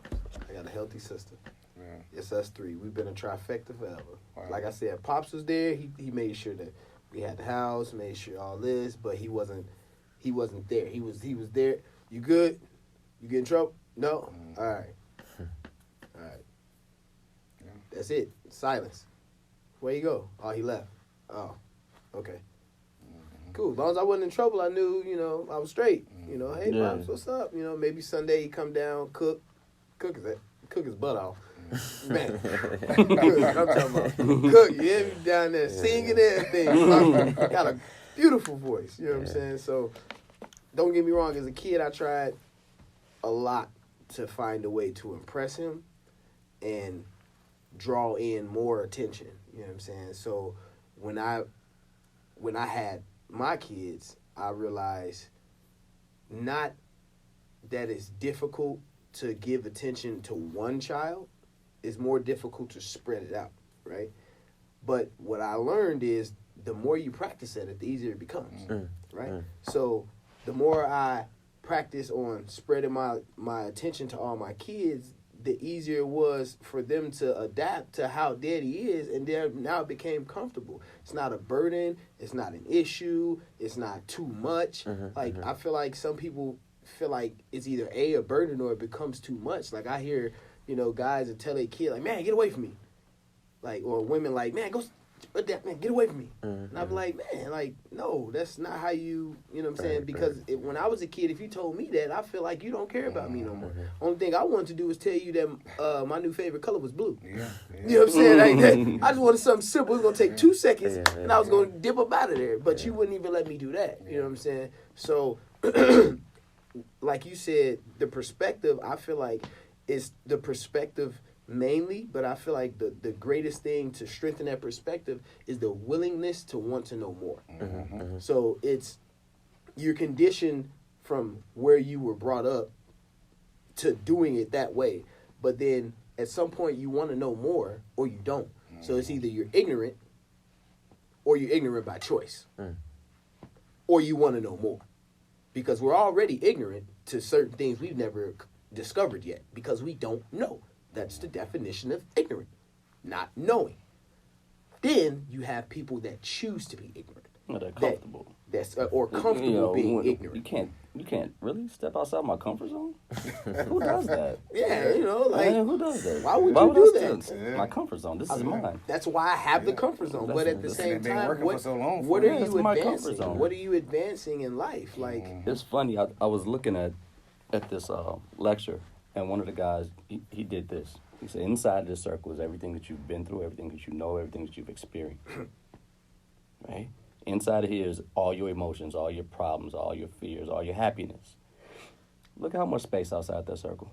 Speaker 3: I got a healthy sister.
Speaker 2: Yeah.
Speaker 3: It's us three. We've been a trifecta forever.
Speaker 2: Wow.
Speaker 3: Like I said, Pops was there. He made sure that we had the house, made sure all this, but he wasn't there. He was there. You good? You get in trouble? No? All right. All right.
Speaker 2: Yeah.
Speaker 3: That's it. Silence. Where you go? Oh, he left. Oh, okay. Cool. As long as I wasn't in trouble, I knew, you know, I was straight. You know, hey,
Speaker 4: Yeah.
Speaker 3: Pops, what's up? You know, maybe Sunday he come down, cook his butt off. Man, I'm talking about cook. You hear me down there singing and everything. Got a beautiful voice. You know what I'm saying? So, don't get me wrong. As a kid, I tried a lot to find a way to impress him and draw in more attention. You know what I'm saying? So, when I had my kids, I realized not that it's difficult to give attention to one child. It's more difficult to spread it out, right? But what I learned is the more you practice at it, the easier it becomes, right? So the more I practice on spreading my attention to all my kids, the easier it was for them to adapt to how daddy is, and now it became comfortable. It's not a burden. It's not an issue. It's not too much. I feel like some people feel like it's either a burden or it becomes too much. Like I hear, you know, guys that tell their kid like, "Man, get away from me," like, or women like, "Man, go man, get away from me. And I'm like, man, like, no, that's not how you know what I'm saying? Because when I was a kid, if you told me that, I feel like you don't care about me no more. Only thing I wanted to do was tell you that my new favorite color was blue.
Speaker 2: Yeah.
Speaker 3: You know what I'm saying? Like, I just wanted something simple. It was going to take 2 seconds, and I was going to dip up out of there. But you wouldn't even let me do that. You know what I'm saying? So, like you said, the perspective, I feel like, is the perspective mainly, but I feel like the greatest thing to strengthen that perspective is the willingness to want to know more. So you're conditioned from where you were brought up to doing it that way, but then at some point you want to know more or you don't. So it's either you're ignorant or you're ignorant by choice, or you want to know more, because we're already ignorant to certain things we've never discovered yet because we don't know. That's the definition of ignorant, not knowing. Then you have people that choose to be ignorant.
Speaker 4: Well, they're comfortable.
Speaker 3: Or comfortable being ignorant.
Speaker 4: You can't really step outside my comfort zone. Who does that?
Speaker 3: Yeah, like,
Speaker 4: man, who does that?
Speaker 3: Why would you do that?
Speaker 4: My comfort zone. This is mine.
Speaker 3: That's why I have the comfort zone. But at the same time, what are you advancing? What are you advancing in life? Like,
Speaker 4: it's funny. I was looking at this lecture. And one of the guys, he did this. He said, inside this circle is everything that you've been through, everything that you know, everything that you've experienced. Right? Inside of here is all your emotions, all your problems, all your fears, all your happiness. Look at how much space outside that circle.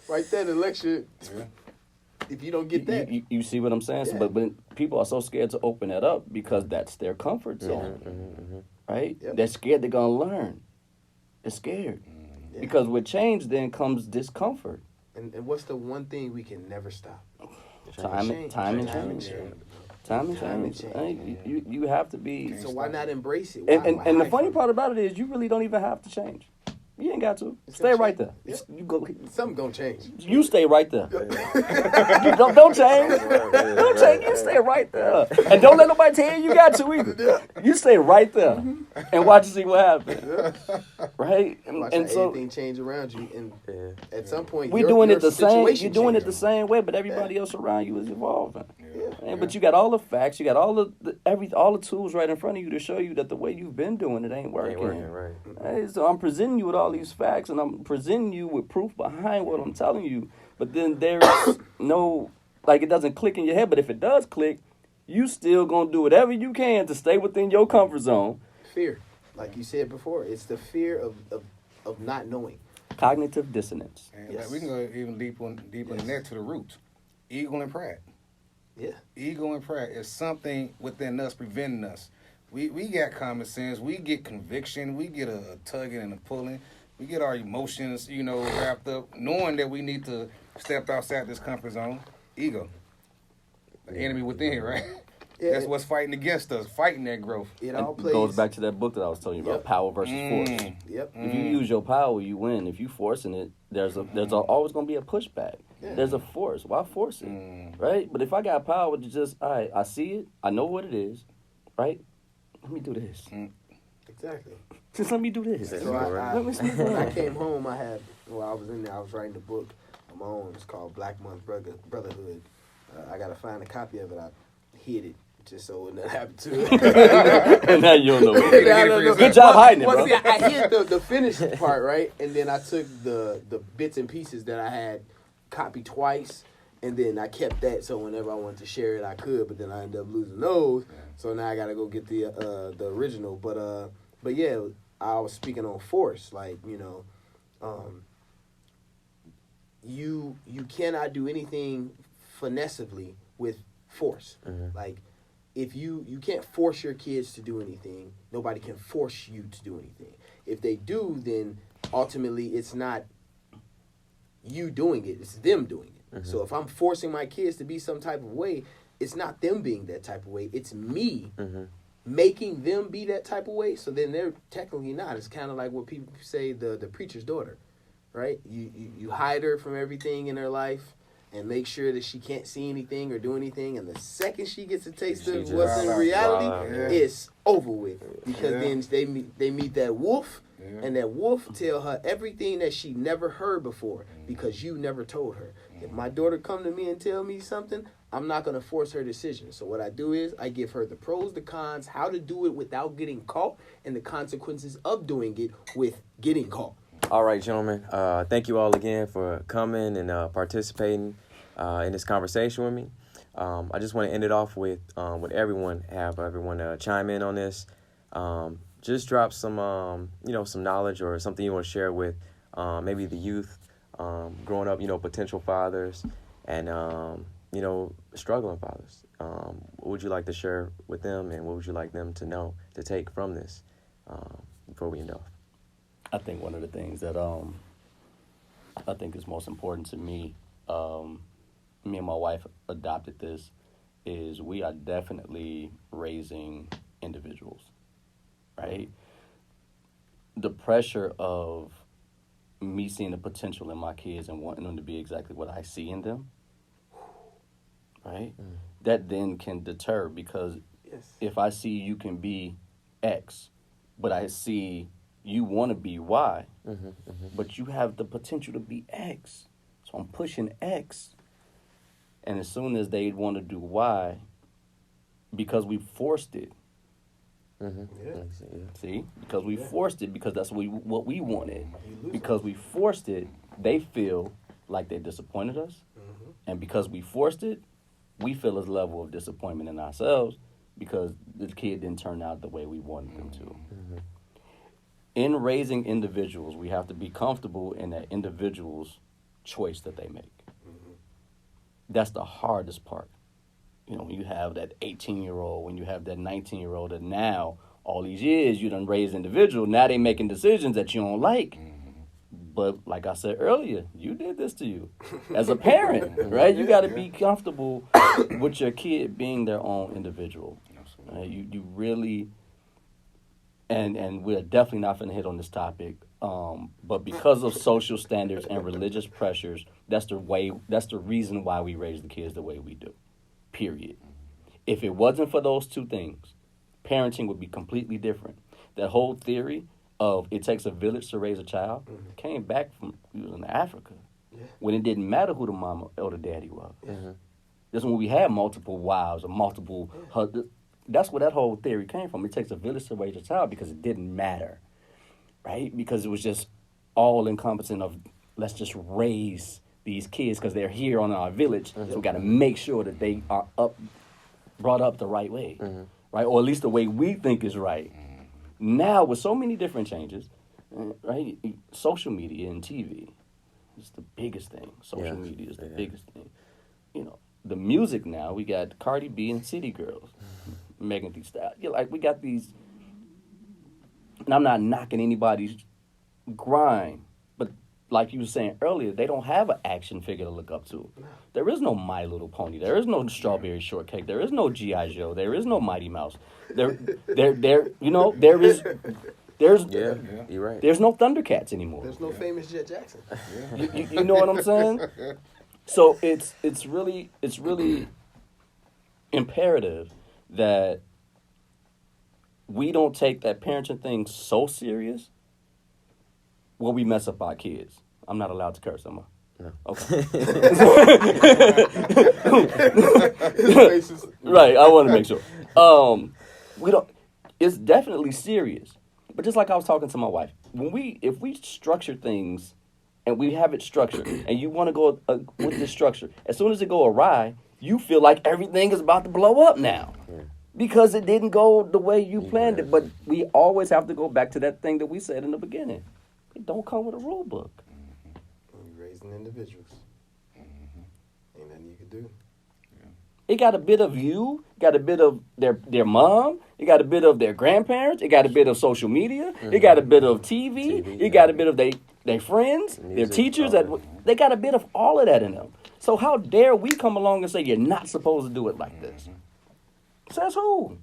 Speaker 3: Right there, the lecture. If you don't get that,
Speaker 4: you see what I'm saying. Yeah. So, but people are so scared to open that up because that's their comfort zone, right? Yep. They're scared they're gonna learn. They're scared because with change then comes discomfort.
Speaker 3: And what's the one thing we can never stop?
Speaker 4: Time and change. You have to be.
Speaker 3: So why not embrace it?
Speaker 4: And the funny part about it is you really don't even have to change. You ain't got to. Stay right there.
Speaker 3: Yeah.
Speaker 4: You go.
Speaker 3: Something gonna change.
Speaker 4: You stay right there. don't change. Don't change. You stay right there. And don't let nobody tell you got to either. You stay right there and watch and see what happens. Right?
Speaker 3: And so everything change around you, and at some point
Speaker 4: we're doing it the same. You're doing it the same way, but everybody else around you is evolving. But you got all the facts. You got all the tools right in front of you to show you that the way you've been doing it ain't working. Right? So I'm presenting you with all these facts, and I'm presenting you with proof behind what I'm telling you. But then there's no, like, it doesn't click in your head. But if it does click, you still gonna do whatever you can to stay within your comfort zone.
Speaker 3: Fear, like you said before, it's the fear of not knowing.
Speaker 4: Cognitive dissonance.
Speaker 2: And we can go even deeper in that to the roots. Ego and pride.
Speaker 3: Yeah.
Speaker 2: Ego and pride is something within us preventing us. We got common sense. We get conviction. We get a tugging and a pulling. We get our emotions, wrapped up, knowing that we need to step outside this comfort zone. Ego. The enemy within, right? Yeah, that's what's fighting against us, fighting that growth.
Speaker 3: It all plays.
Speaker 4: Goes back to that book that I was telling you about, Power versus Force.
Speaker 3: Yep.
Speaker 4: If you use your power, you win. If you forcing it, there's always going to be a pushback. Yeah. There's a force. Why force it? Right? But if I got power to just, all right, I see it. I know what it is. Right? Let me do this.
Speaker 3: Exactly.
Speaker 4: Just let me do this.
Speaker 3: So when I came home, I was in there, I was writing a book on my own. It's called Black Month Brotherhood. I got to find a copy of it. I hid it just so it wouldn't happen to it.
Speaker 4: And now you don't know it. Good job hiding it, bro.
Speaker 3: See, I hid the finished part, right? And then I took the bits and pieces that I had copied twice, and then I kept that so whenever I wanted to share it, I could. But then I ended up losing those, so now I got to go get the original. But yeah, I was speaking on force, like you cannot do anything finessively with force. Like, if you can't force your kids to do anything, nobody can force you to do anything. If they do, then ultimately it's not you doing it, it's them doing it. So if I'm forcing my kids to be some type of way, it's not them being that type of way, it's me making them be that type of way. So then they're technically not. It's kind of like what people say, the preacher's daughter, right? You hide her from everything in her life, and make sure that she can't see anything or do anything. And the second she gets a taste
Speaker 1: She
Speaker 3: of
Speaker 1: just
Speaker 3: what's in
Speaker 2: wild out.
Speaker 3: reality,
Speaker 1: Wow.
Speaker 3: it's over with. Because
Speaker 2: Yeah.
Speaker 3: then they meet that wolf,
Speaker 2: Yeah.
Speaker 3: and that wolf tell her everything that she never heard before because you never told her. If my daughter come to me and tell me something, I'm not going to force her decision. So what I do is I give her the pros, the cons, how to do it without getting caught, and the consequences of doing it with getting caught.
Speaker 1: All right, gentlemen. Thank you all again for coming and participating in this conversation with me. I just want to end it off with everyone chime in on this. Just drop some some knowledge or something you want to share with maybe the youth growing up, potential fathers and struggling fathers. What would you like to share with them, and what would you like them to know to take from this before we end off?
Speaker 4: I think one of the things that I think is most important to me, me and my wife adopted this, is we are definitely raising individuals, right? The pressure of me seeing the potential in my kids and wanting them to be exactly what I see in them, right? That then can deter, because if I see you can be X, but I see you want to be Y, but you have the potential to be X. So I'm pushing X. And as soon as they want to do Y, because we forced it, see? Because we forced it, because that's what we wanted. Because we forced it, they feel like they disappointed us. And because we forced it, we feel a level of disappointment in ourselves because the kid didn't turn out the way we wanted them to. In raising individuals, we have to be comfortable in that individual's choice that they make. That's the hardest part. When you have that 18-year-old, when you have that 19-year-old, and now, all these years, you done raised individual, now they making decisions that you don't like. But like I said earlier, you did this to you. As a parent, right? You got to be comfortable with your kid being their own individual. You really... And we're definitely not going to hit on this topic, but because of social standards and religious pressures, that's the reason why we raise the kids the way we do, period. If it wasn't for those two things, parenting would be completely different. That whole theory of it takes a village to raise a child came back from in Africa, when it didn't matter who the mama or the daddy was. That's when we had multiple wives or multiple husbands. That's where that whole theory came from. It takes a village to raise a child because it didn't matter, right? Because it was just all encompassing of let's just raise these kids because they're here on our village. So we got to make sure that they are brought up the right way, right? Or at least the way we think is right. Now, with so many different changes, right? Social media and TV is the biggest thing. Social media is the biggest thing. The music now, we got Cardi B and City Girls. Megan Thee Stallion. We got these, and I'm not knocking anybody's grind, but like you were saying earlier, they don't have an action figure to look up to. There is no My Little Pony. There is no Strawberry Shortcake. There is no G.I. Joe. There is no Mighty Mouse. There's
Speaker 1: You're right.
Speaker 4: There's no Thundercats anymore.
Speaker 3: There's no famous Jet Jackson.
Speaker 4: You know what I'm saying? So it's really imperative that we don't take that parenting thing so serious where we mess up our kids. I'm not allowed to curse, am I?
Speaker 1: No.
Speaker 4: Okay. Right, I want to make sure. We don't. It's definitely serious. But just like I was talking to my wife, if we structure things and we have it structured, and you want to go with this structure, as soon as it go awry, you feel like everything is about to blow up now. Because it didn't go the way you planned it. But we always have to go back to that thing that we said in the beginning. It don't come with a rule book.
Speaker 3: You're raising individuals. Ain't nothing you can do.
Speaker 4: It got a bit of you, got a bit of their mom, it got a bit of their grandparents, it got a bit of social media, it got a bit of TV, it got a bit of their friends, their teachers. They got a bit of all of that in them. So how dare we come along and say you're not supposed to do it like this? Says who?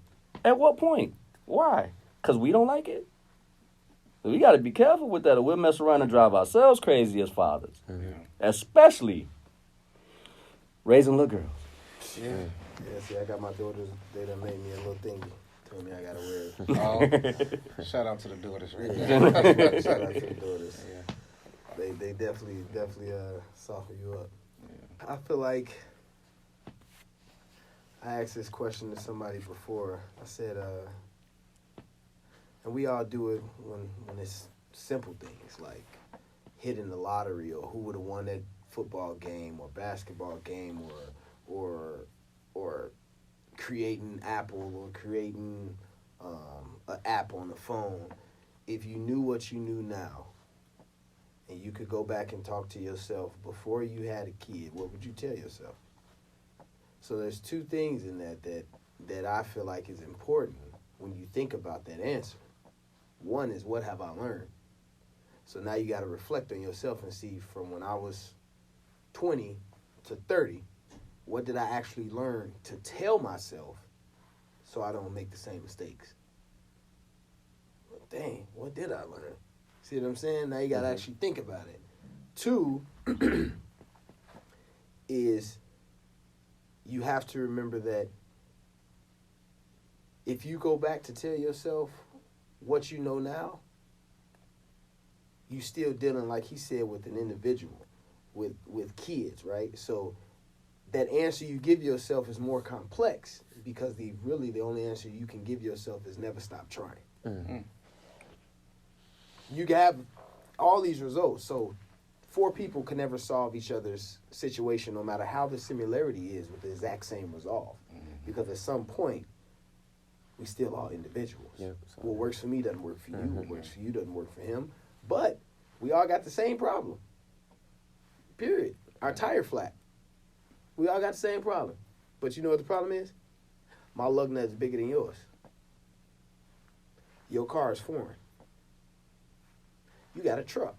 Speaker 4: At what point? Why? Because we don't like it? We got to be careful with that, or we'll mess around and drive ourselves crazy as fathers. Especially raising little girls.
Speaker 2: Yeah.
Speaker 3: Yeah, see, I got my daughters. They done made me a little thingy. Told me I gotta wear it.
Speaker 2: Oh, shout out to the daughters, right?
Speaker 3: Yeah. Shout out to the daughters.
Speaker 2: Yeah.
Speaker 3: They definitely soften you up.
Speaker 2: Yeah.
Speaker 3: I feel like I asked this question to somebody before. I said, and we all do it when it's simple things like hitting the lottery or who would have won that football game or basketball game or creating Apple or creating an app on the phone. If you knew what you knew now, and you could go back and talk to yourself before you had a kid, what would you tell yourself? So there's two things in that I feel like is important when you think about that answer. One is, what have I learned? So now you got to reflect on yourself and see from when I was 20 to 30, what did I actually learn to tell myself so I don't make the same mistakes? Well, dang, what did I learn? See what I'm saying? Now you got to actually think about it. Two is you have to remember that if you go back to tell yourself what you know now, you still dealing, like he said, with an individual, with kids, right? So that answer you give yourself is more complex because the only answer you can give yourself is never stop trying.
Speaker 1: Mm-hmm.
Speaker 3: You can have all these results. So 4 people can never solve each other's situation no matter how the similarity is with the exact same resolve. Because at some point, we still are individuals.
Speaker 1: Yeah,
Speaker 3: what works for me doesn't work for you. What works for you doesn't work for him. But we all got the same problem. Period. Our tire flat. We all got the same problem. But you know what the problem is? My lug nut is bigger than yours. Your car is foreign. You got a truck.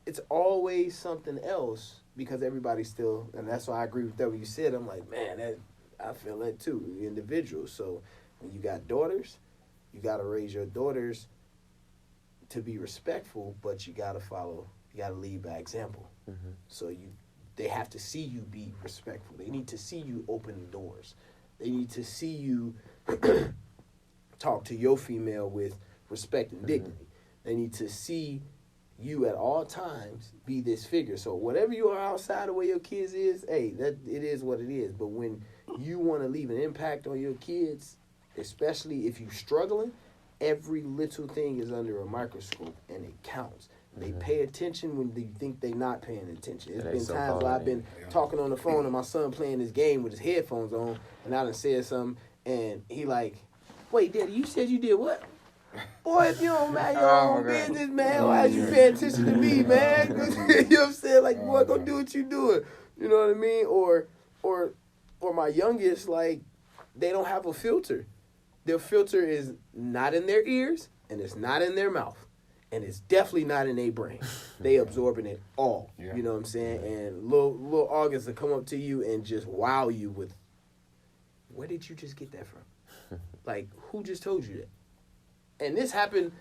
Speaker 3: It's always something else because everybody's still, and that's why I agree with that what you said. I'm like, man, I feel that too, individuals. So when you got daughters, you got to raise your daughters to be respectful, but you got to lead by example.
Speaker 1: Mm-hmm.
Speaker 3: So they have to see you be respectful. They need to see you open the doors. They need to see you talk to your female with respect and dignity. They need to see you at all times be this figure. So whatever you are outside of where your kids is, hey, that it is what it is. But when you want to leave an impact on your kids, especially if you're struggling, every little thing is under a microscope and it counts. They pay attention when they think they're not paying attention. It's been times where I've been talking on the phone and my son playing this game with his headphones on, and I done said something, and he like, wait, Daddy, you said you did what? Boy, if you don't mind your own business, man, why you paying attention to me, man? You know what I'm saying? Like, boy, go do what you doing. You know what I mean? Or my youngest, like, they don't have a filter. Their filter is not in their ears, and it's not in their mouth. And it's definitely not in their brain. They absorbing it all. Yeah. You know what I'm saying? And little August will come up to you and just wow you with, where did you just get that from? Like, who just told you that? And this happened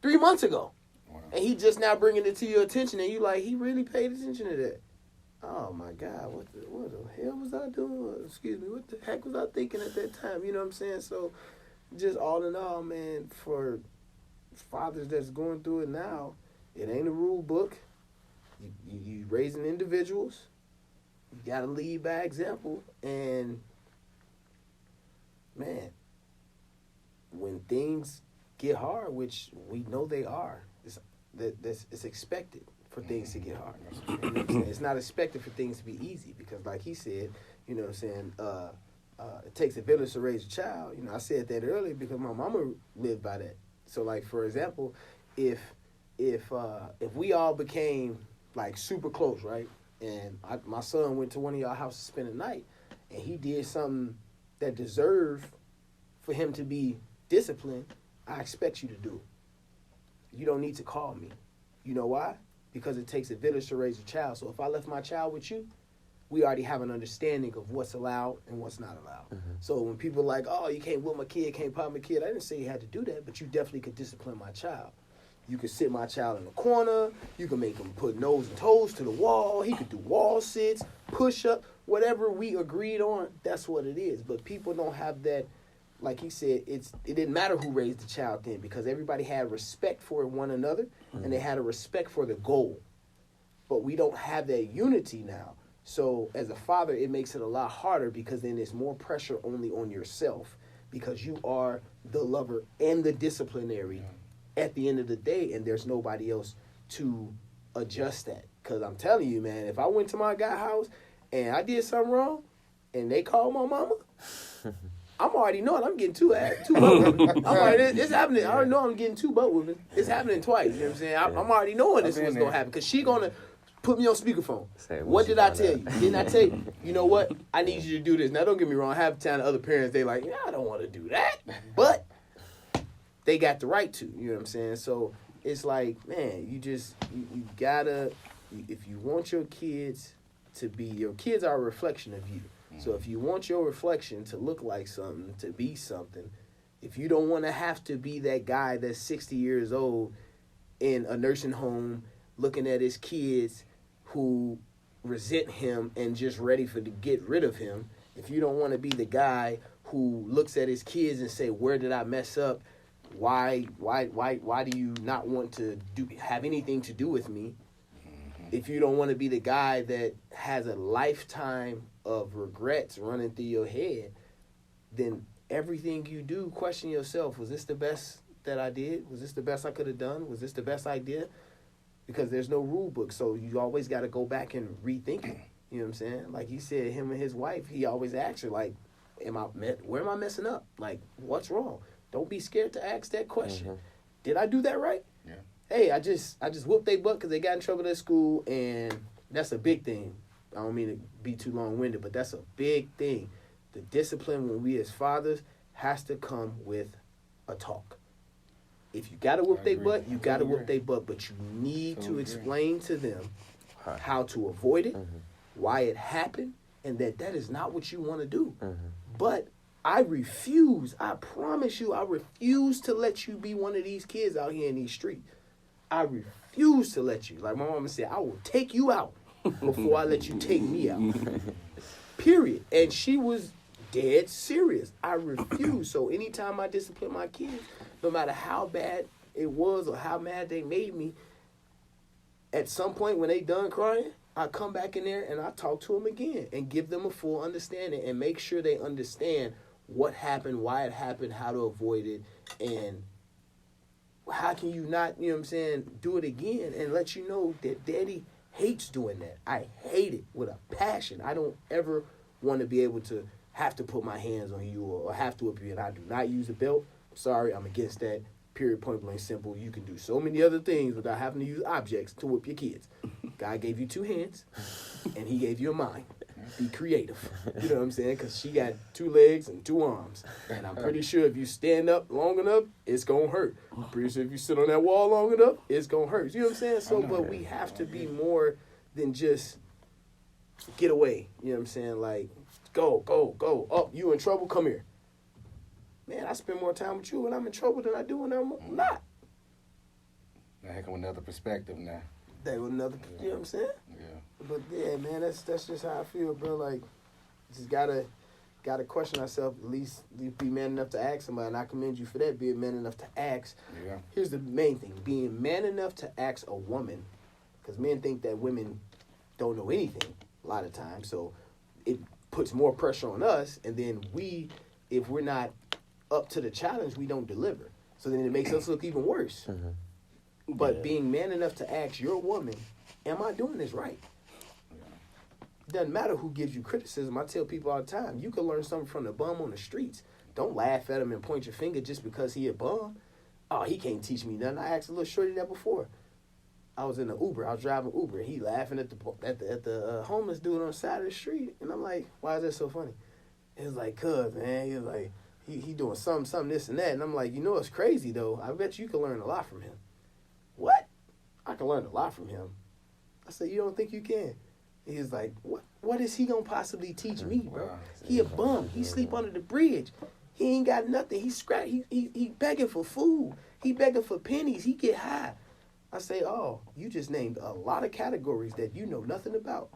Speaker 3: 3 months ago. Wow. And he just now bringing it to your attention. And you like, he really paid attention to that. Oh, my God. What the hell was I doing? Excuse me. What the heck was I thinking at that time? You know what I'm saying? So, just all in all, man, for fathers that's going through it now, it ain't a rule book. You raising individuals. You got to lead by example. And, man, when things get hard, which we know they are, it's expected for things to get hard. You know what I'm saying? It's not expected for things to be easy because, like he said, you know what I'm saying, it takes a village to raise a child. You know, I said that earlier because my mama lived by that. So, like, for example, if we all became, like, super close, right, and my son went to one of y'all houses to spend the night, and he did something that deserved for him to be disciplined, I expect you to do it. You don't need to call me. You know why? Because it takes a village to raise a child. So if I left my child with you, we already have an understanding of what's allowed and what's not allowed. Mm-hmm. So when people are like, oh, you can't whip my kid, can't pop my kid, I didn't say you had to do that, but you definitely could discipline my child. You could sit my child in the corner. You can make him put nose and toes to the wall. He could do wall sits, push-up, whatever we agreed on, that's what it is. But people don't have that, like he said, it didn't matter who raised the child then because everybody had respect for one another and they had a respect for the goal. But we don't have that unity now. So as a father, it makes it a lot harder because then there's more pressure only on yourself because you are the lover and the disciplinary at the end of the day, and there's nobody else to adjust that. Because I'm telling you, man, if I went to my guy's house and I did something wrong and they called my mama, I'm already knowing I'm getting two butt whipping. It's happening. I already know I'm getting two butt whipping. It's happening twice. You know what I'm saying? I'm already knowing this was going to happen because she going to put me on speakerphone. What did I tell you? Didn't I tell you? You know what? I need you to do this. Now, don't get me wrong. Half the time, the other parents, they like, I don't want to do that. But they got the right to. You know what I'm saying? So it's like, man, you gotta, if you want your kids are a reflection of you. So if you want your reflection to look like something, to be something, if you don't want to have to be that guy that's 60 years old in a nursing home looking at his kids who resent him and just ready to get rid of him, if you don't want to be the guy who looks at his kids and say, where did I mess up? Why do you not want to have anything to do with me? If you don't want to be the guy that has a lifetime of regrets running through your head, then everything you do, question yourself, was this the best that I did? Was this the best I could have done? Was this the best idea? Because there's no rule book, so you always got to go back and rethink it. You know what I'm saying? Like he said, him and his wife, he always asks her, like, where am I messing up? Like, what's wrong? Don't be scared to ask that question. Mm-hmm. Did I do that right? Yeah. Hey, I just whooped their butt because they got in trouble at school, and that's a big thing. I don't mean to be too long-winded, but that's a big thing. The discipline when we as fathers has to come with a talk. If you got to whoop their butt, you got to whoop their butt, but you need to explain to them how to avoid it, why it happened, and that is not what you want to do. But I promise you, I refuse to let you be one of these kids out here in these streets. I refuse to let you. Like my mama said, I will take you out before I let you take me out. Period. And she was dead serious. I refuse. So anytime I discipline my kids, no matter how bad it was or how mad they made me, at some point when they done crying, I come back in there and I talk to them again and give them a full understanding and make sure they understand what happened, why it happened, how to avoid it, and how can you not, you know what I'm saying, do it again, and let you know that daddy hates doing that. I hate it with a passion. I don't ever want to be able to have to put my hands on you or have to whip you, and I do not use a belt. I'm sorry, I'm against that. Period, point blank, simple. You can do so many other things without having to use objects to whip your kids. God gave you 2 hands, and he gave you a mind. Be creative. You know what I'm saying? Because she got 2 legs and 2 arms. And I'm pretty sure if you stand up long enough, it's going to hurt. I'm pretty sure if you sit on that wall long enough, it's going to hurt. You know what I'm saying? So, but we have to be more than just get away. You know what I'm saying? Like, go. Oh, you in trouble? Come here. Man, I spend more time with you when I'm in trouble than I do when I'm not.
Speaker 2: Now, heck, another perspective now.
Speaker 3: You know what I'm saying?
Speaker 2: Yeah.
Speaker 3: But yeah, man, that's just how I feel, bro. Like, just gotta question ourselves. At least be man enough to ask somebody, and I commend you for that. Being man enough to ask.
Speaker 2: Yeah.
Speaker 3: Here's the main thing: being man enough to ask a woman, because men think that women don't know anything a lot of times. So it puts more pressure on us, and then if we're not up to the challenge, we don't deliver. So then it makes us look even worse. Mm-hmm. But being man enough to ask your woman, am I doing this right? Doesn't matter who gives you criticism. I tell people all the time, you can learn something from the bum on the streets. Don't laugh at him and point your finger just because he a bum. Oh, he can't teach me nothing. I asked a little shorty that before. I was in the Uber. I was driving Uber. He laughing at the homeless dude on the side of the street. And I'm like, why is that so funny? He was like, cuz, man. He was like, he doing something, this and that. And I'm like, you know, it's crazy, though. I bet you can learn a lot from him. What? I can learn a lot from him. I said, you don't think you can? He's like, what is he going to possibly teach me, bro? He a bum. He sleep under the bridge. He ain't got nothing. He begging for food. He begging for pennies. He get high. I say, oh, you just named a lot of categories that you know nothing about.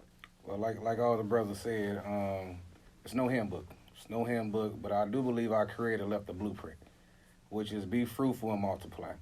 Speaker 2: Well, like all the brothers said, it's no handbook. It's no handbook, but I do believe our Creator left a blueprint, which is be fruitful and multiply.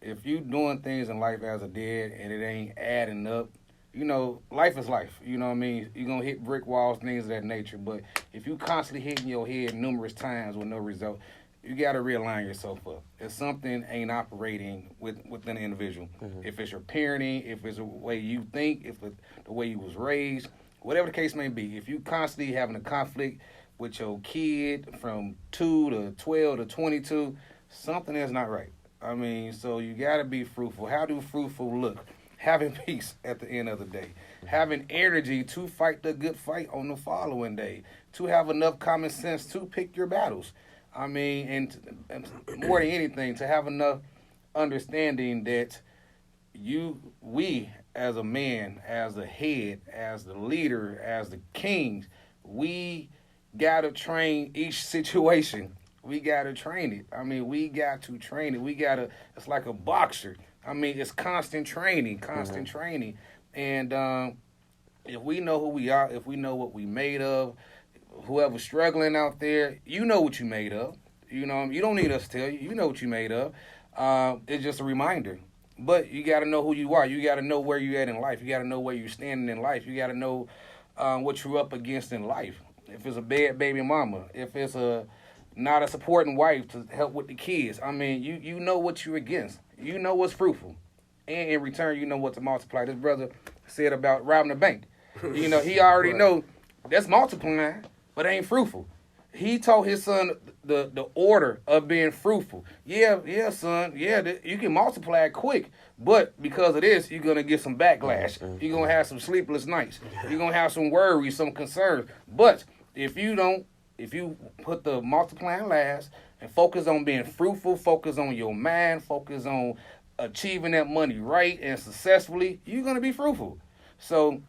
Speaker 2: If you doing things in life as a dad and it ain't adding up, you know, life is life. You know what I mean? You're going to hit brick walls, things of that nature. But if you constantly hitting your head numerous times with no result, you got to realign yourself up. If something ain't operating within an individual, if it's your parenting, if it's the way you think, if it's the way you was raised, whatever the case may be, if you constantly having a conflict with your kid from 2 to 12 to 22, something is not right. I mean, so you got to be fruitful. How do fruitful look? Having peace at the end of the day. Having energy to fight the good fight on the following day. To have enough common sense to pick your battles. I mean, and more than anything, to have enough understanding that we as a man, as a head, as the leader, as the king, we got to train each situation. We got to train it. I mean, we got to train it. It's like a boxer. I mean, it's constant training. And if we know who we are, if we know what we made of, whoever's struggling out there, you know what you made of. You know, you don't need us to tell you. You know what you made of. It's just a reminder. But you got to know who you are. You got to know where you're at in life. You got to know where you're standing in life. You got to know what you're up against in life. If it's a bad baby mama, if it's not a supporting wife to help with the kids. I mean, you know what you're against. You know what's fruitful. And in return, you know what to multiply. This brother said about robbing a bank. You know, he already know that's multiplying, but it ain't fruitful. He told his son the order of being fruitful. Yeah, son. Yeah, you can multiply quick, but because of this, you're going to get some backlash. You're going to have some sleepless nights. You're going to have some worries, some concerns. But if you put the multiplying last and focus on being fruitful, focus on your mind, focus on achieving that money right and successfully, you're going to be fruitful. So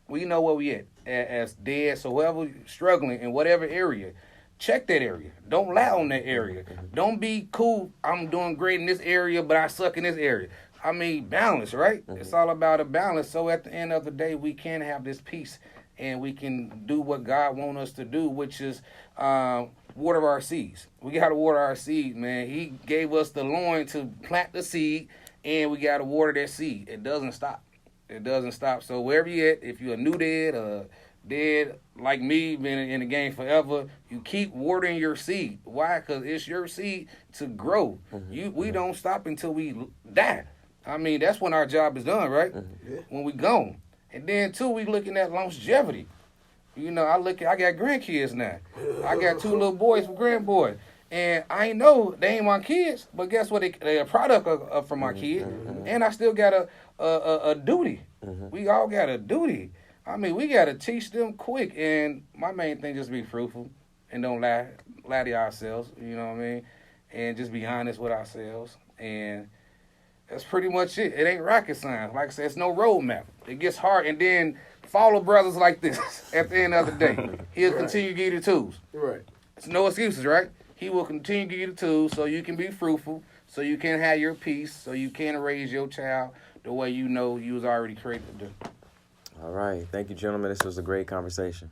Speaker 2: we know where we at as dads. So whoever struggling in whatever area, check that area. Don't lie on that area. Don't be cool. I'm doing great in this area, but I suck in this area. I mean, balance, right? It's all about a balance. So at the end of the day, we can have this peace and we can do what God wants us to do, which is water our seeds. We got to water our seeds, man. He gave us the loin to plant the seed, and we got to water that seed. It doesn't stop. It doesn't stop. So wherever you're at, if you're a new dad, dad like me, been in the game forever, you keep watering your seed. Why? Because it's your seed to grow. We don't stop until we die. I mean, that's when our job is done, right? When we gone. And then, too, we looking at longevity. You know, I got grandkids now. I got 2 little boys for grandboys. And I know they ain't my kids, but guess what? They a product from my kid. And I still got a duty. We all got a duty. I mean, we got to teach them quick. And my main thing just be fruitful and don't lie to ourselves, you know what I mean? And just be honest with ourselves. And that's pretty much it. It ain't rocket science. Like I said, it's no roadmap. It gets hard. And then follow brothers like this at the end of the day. He'll continue to give you the tools.
Speaker 3: Right.
Speaker 2: It's no excuses, right? He will continue to give you the tools so you can be fruitful, so you can have your peace, so you can raise your child the way you know you was already created to do.
Speaker 1: All right. Thank you, gentlemen. This was a great conversation.